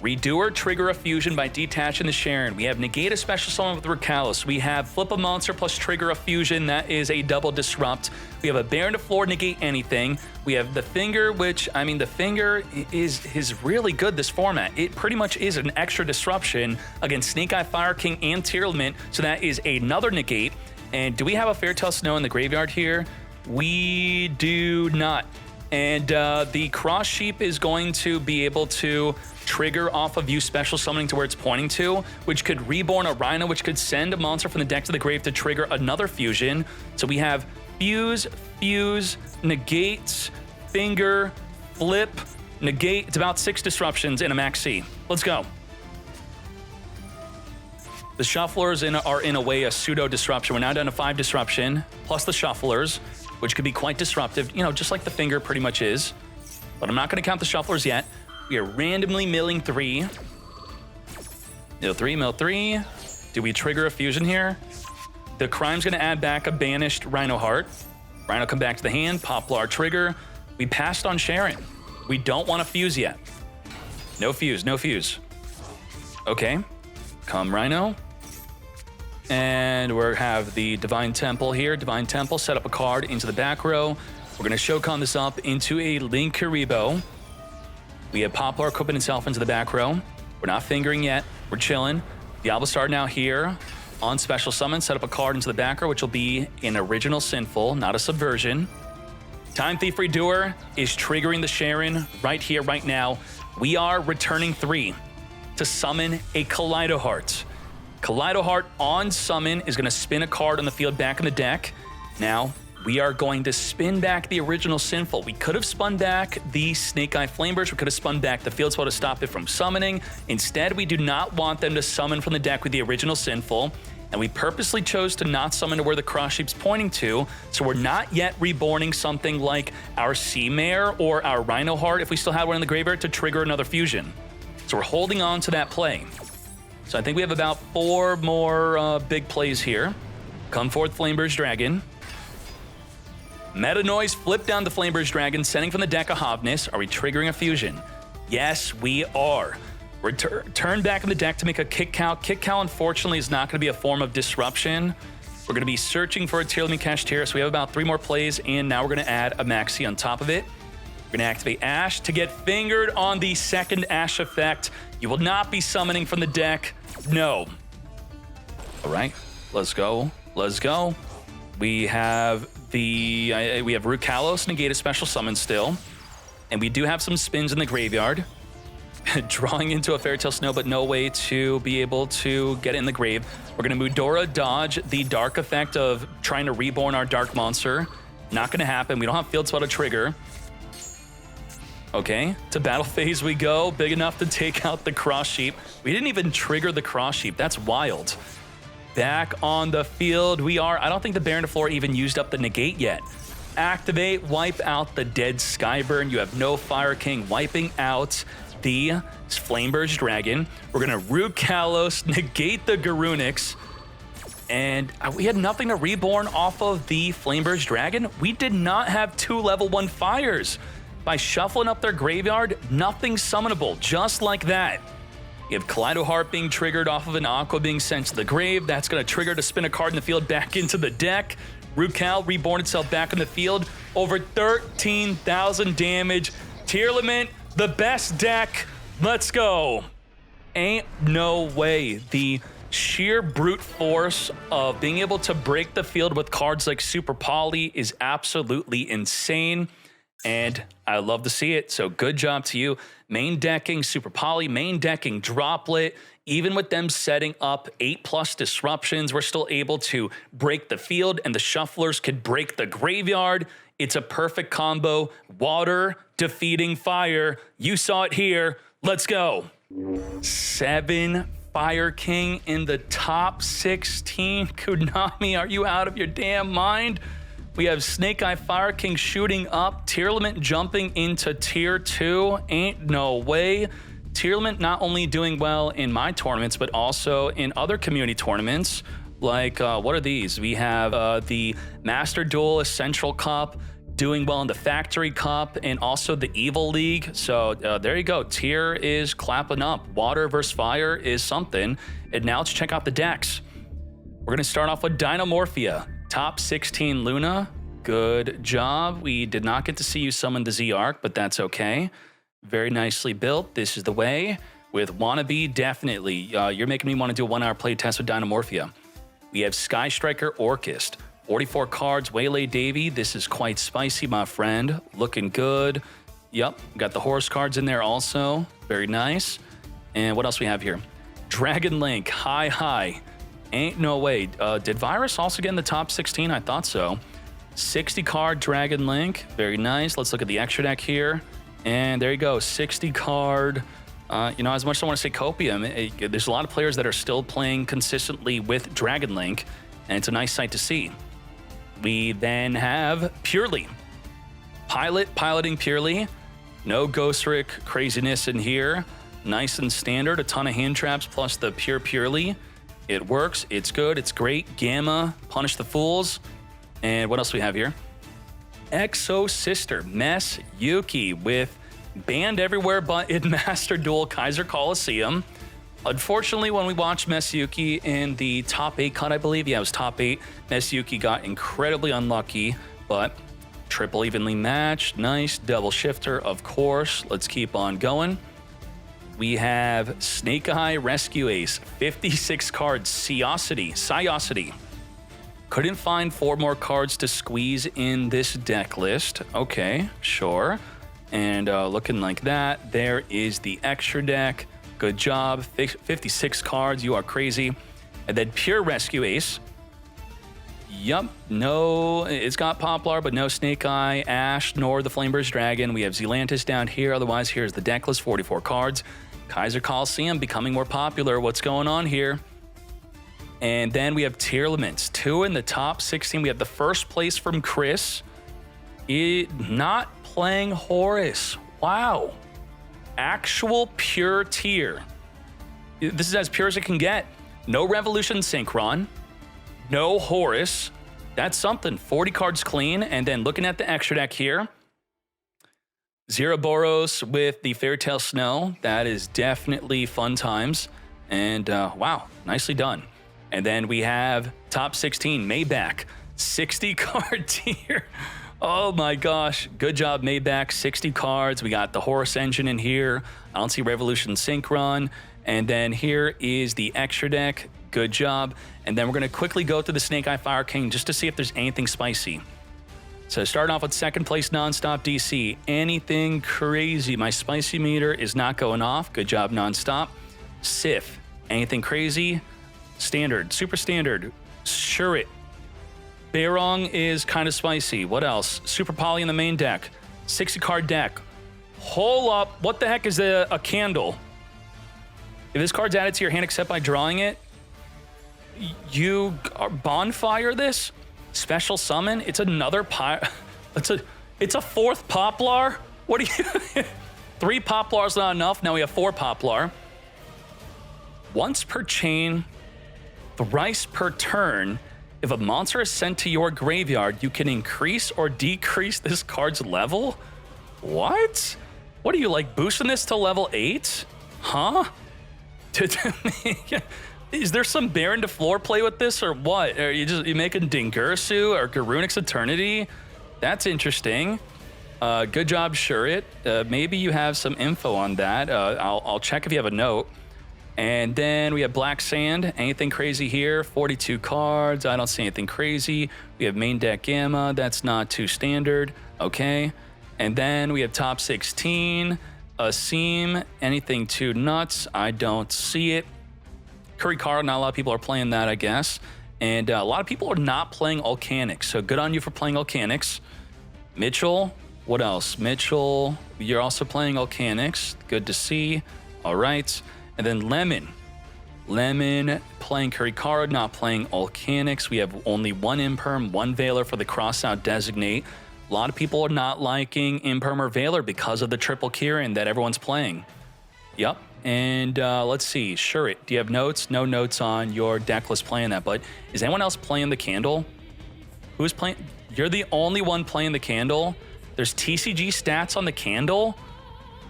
Redoer, trigger a fusion by detaching the Sharon. We have negate a special summon with Rukalos. We have flip a monster plus trigger a fusion. That is a double disrupt. We have a Baron to floor, negate anything. We have the Finger, which, I mean, the Finger is really good this format. It pretty much is an extra disruption against Snake Eye, Fire King, and Tearlament. So that is another negate. And do we have a Fairtail Snow in the graveyard here? We do not. And the Cross Sheep is going to be able to trigger off of you special summoning to where it's pointing to, which could reborn a Rhino, which could send a monster from the deck to the grave to trigger another fusion. So we have Fuse, Negates, Finger, Flip, Negate. It's about 6 disruptions in a Max C. Let's go. The Shufflers are in a way a pseudo disruption. We're now down to 5 disruption, plus the Shufflers, which could be quite disruptive, you know, just like the Finger pretty much is. But I'm not going to count the Shufflers yet. We are randomly milling 3. Mill 3, mill 3. Do we trigger a fusion here? The Crime's going to add back a banished Rhino Heart. Rhino come back to the hand, Poplar trigger. We passed on Sharon. We don't want to fuse yet. No fuse, no fuse. Okay, come Rhino. And we have the Divine Temple here. Divine Temple, set up a card into the back row. We're going to Shokan this up into a Linkuriboh. We have Poplar equipping itself into the back row. We're not fingering yet. We're chilling. Diablo Star now here on special summon. Set up a card into the back row, which will be an original Sinful, not a Subversion. Time Thief Redoer is triggering the Sharon right here, right now. We are returning 3 to summon a Kaleido Heart. Kaleido Heart on summon is going to spin a card on the field back in the deck. Now, we are going to spin back the original Sinful. We could have spun back the Snake Eye Flameburst. We could have spun back the field spell to stop it from summoning. Instead, we do not want them to summon from the deck with the original Sinful. And we purposely chose to not summon to where the Cross Sheep's pointing to. So we're not yet reborning something like our Sea Mare or our Rhino Heart, if we still had one in the graveyard, to trigger another fusion. So we're holding on to that play. So I think we have about 4 more big plays here. Come forth, Flameburst Dragon. Meta Noise, flip down the Flameburst Dragon, sending from the deck a Hovness. Are we triggering a fusion? Yes, we are. Turn back in the deck to make a Kick Cow. Kick Cow, unfortunately, is not going to be a form of disruption. We're going to be searching for a Tearlament Kashtira, so we have about 3 more plays, and now we're going to add a Maxi on top of it. We're going to activate Ash to get fingered on the second Ash effect. You will not be summoning from the deck. No. All right, let's go. Let's go. We have Rukalos negate a special summon still, and we do have some spins in the graveyard. Drawing into a Fairtail Snow, but no way to be able to get it in the grave. We're going to Mudora dodge the dark effect of trying to reborn our dark monster. Not going to happen. We don't have field spell to trigger. Okay, to battle phase we go. Big enough to take out the Cross Sheep. We didn't even trigger the Cross Sheep. That's wild. Back on the field we are. I don't think the Baron de Floor even used up the negate yet. activate, wipe out the dead Skyburn. You have no Fire King, wiping out the Flameburst Dragon. We're gonna Root Kalos, negate the Garunix, and we had nothing to reborn off of the Flameburst Dragon. We did not have 2 level 1 fires. By shuffling up their graveyard, nothing summonable, just like that. You have Kaleido Heart being triggered off of an Aqua being sent to the grave. That's going to trigger to spin a card in the field back into the deck. Rukal reborn itself back in the field. Over 13,000 damage. Tearlament, the best deck. Let's go. Ain't no way. The sheer brute force of being able to break the field with cards like Super Poly is absolutely insane. And I love to see it, so good job to you. Main decking Super Poly, main decking Droplet. Even with them setting up 8+ disruptions, we're still able to break the field, and the shufflers could break the graveyard. It's a perfect combo. Water defeating fire. You saw it here. Let's go. 7 Fire King in the top 16. Konami, are you out of your damn mind? We have Snake Eye Fire King shooting up, Tearlament jumping into tier 2. Ain't no way. Tearlament not only doing well in my tournaments, but also in other community tournaments. Like, what are these? We have the Master Duel Essential Cup, doing well in the Factory Cup, and also the Evil League. So there you go. Tier is clapping up. Water versus fire is something. And now let's check out the decks. We're going to start off with Dynamorphia. Top 16 Luna, good job. We did not get to see you summon the Z-Arc, but that's okay. Very nicely built. This is the way. With Wannabe, definitely. You're making me want to do a 1-hour play test with Dynamorphia. We have Sky Striker Orchist. 44 cards, Waylay Davy. This is quite spicy, my friend. Looking good. Yep, got the horse cards in there also. Very nice. And what else we have here? Dragon Link, high. Ain't no way. Did Virus also get in the top 16? I thought so. 60 card Dragon Link. Very nice. Let's look at the extra deck here. And there you go. 60 card. You know, as much as I want to say Copium, there's a lot of players that are still playing consistently with Dragon Link, and it's a nice sight to see. We then have Purely. Piloting Purely. No Ghost Rick craziness in here. Nice and standard. A ton of hand traps plus the Purely. It works. It's good. It's great. Gamma. Punish the Fools. And what else do we have here? Exosister. Mess Yuki with banned everywhere but in Master Duel Kaiser Coliseum. Unfortunately, when we watched Mesuyuki in the top 8 cut, I believe, yeah, it was top 8, Mesuyuki got incredibly unlucky, but triple evenly matched, nice, double shifter, of course. Let's keep on going. We have Snake Eye Rescue Ace, 56 cards, Siosity. Couldn't find 4 more cards to squeeze in this deck list. Okay, sure. And looking like that, there is the extra deck. Good job. 56 cards. You are crazy. And then Pure Rescue Ace. Yup. No, it's got Poplar, but no Snake Eye, Ash, nor the Flameburst Dragon. We have Zelantis down here. Otherwise, here's the deck list, 44 cards. Kaiser Coliseum becoming more popular. What's going on here? And then we have Tearlaments. 2 in the top 16. We have the first place from Chris. Not playing Horus. Wow. Actual pure tier. This is as pure as it can get. No Revolution Synchron. No Horus. That's something. 40 cards clean. And then looking at the extra deck here. Zeraboros with the Fairytale Snow. That is definitely fun times. And wow, nicely done. And then we have top 16 Maybach. 60 card tier. Oh my gosh, good job Maybach, 60 cards. We got the Horus Engine in here. I don't see Revolution Synchron. And then here is the extra deck, good job. And then we're gonna quickly go to the Snake Eye Fire King just to see if there's anything spicy. So starting off with second place Nonstop DC, anything crazy. My spicy meter is not going off, good job Nonstop. Sif, anything crazy? Standard, super standard, sure it. Beirong is kind of spicy. What else? Super Poly in the main deck. 60 card deck. Hold up. What the heck is a candle? If this card's added to your hand except by drawing it, you bonfire this? Special summon? It's another It's a fourth Poplar? What do you... 3 Poplar's not enough. Now we have 4 Poplar. Once per chain, thrice per turn, if a monster is sent to your graveyard, you can increase or decrease this card's level? What? What are you, like, boosting this to level 8? Huh? Is there some Baron to floor play with this, or what? Are you making Dingursu or Garunix Eternity? That's interesting. Good job, Shurit. Maybe you have some info on that. I'll check if you have a note. And then we have Black Sand. Anything crazy here? 42 cards. I don't see anything crazy. We have main deck Gamma. That's not too standard. Okay. And then we have top 16. A Seam. Anything too nuts? I don't see it. Kurikara, not a lot of people are playing that, I guess. And a lot of people are not playing Volcanics. So good on you for playing Volcanics. Mitchell. What else? Mitchell, you're also playing Volcanics. Good to see. All right. And then Lemon. Lemon playing Kurikara, not playing Volcanics. We have only 1 Imperm, 1 Veiler for the crossout designate. A lot of people are not liking Imperm or Veiler because of the triple Kieran that everyone's playing. Yep. And let's see. Shurit, do you have notes? No notes on your deck list playing that, but is anyone else playing the Candle? Who's playing? You're the only one playing the Candle. There's TCG stats on the Candle.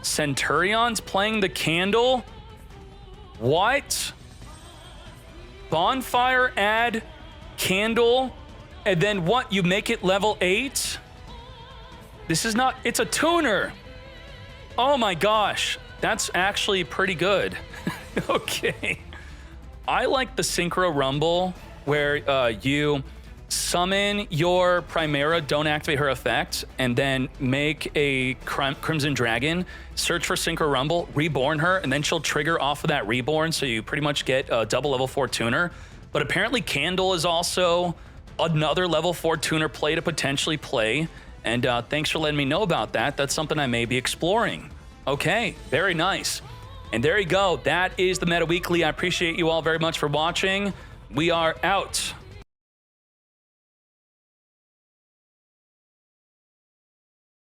Centurion's playing the Candle. What? Bonfire, add Candle, and then what? You make it level 8? This is not, it's a tuner. Oh my gosh, that's actually pretty good. Okay. I like the Synchro Rumble where you summon your Primera, don't activate her effect, and then make a Crimson Dragon, search for Synchro Rumble, reborn her, and then she'll trigger off of that reborn, so you pretty much get a double level 4 tuner. But apparently Candle is also another level 4 tuner play to potentially play, and thanks for letting me know about that. That's something I may be exploring. Okay, very nice. And there you go. That is the Meta Weekly. I appreciate you all very much for watching. We are out.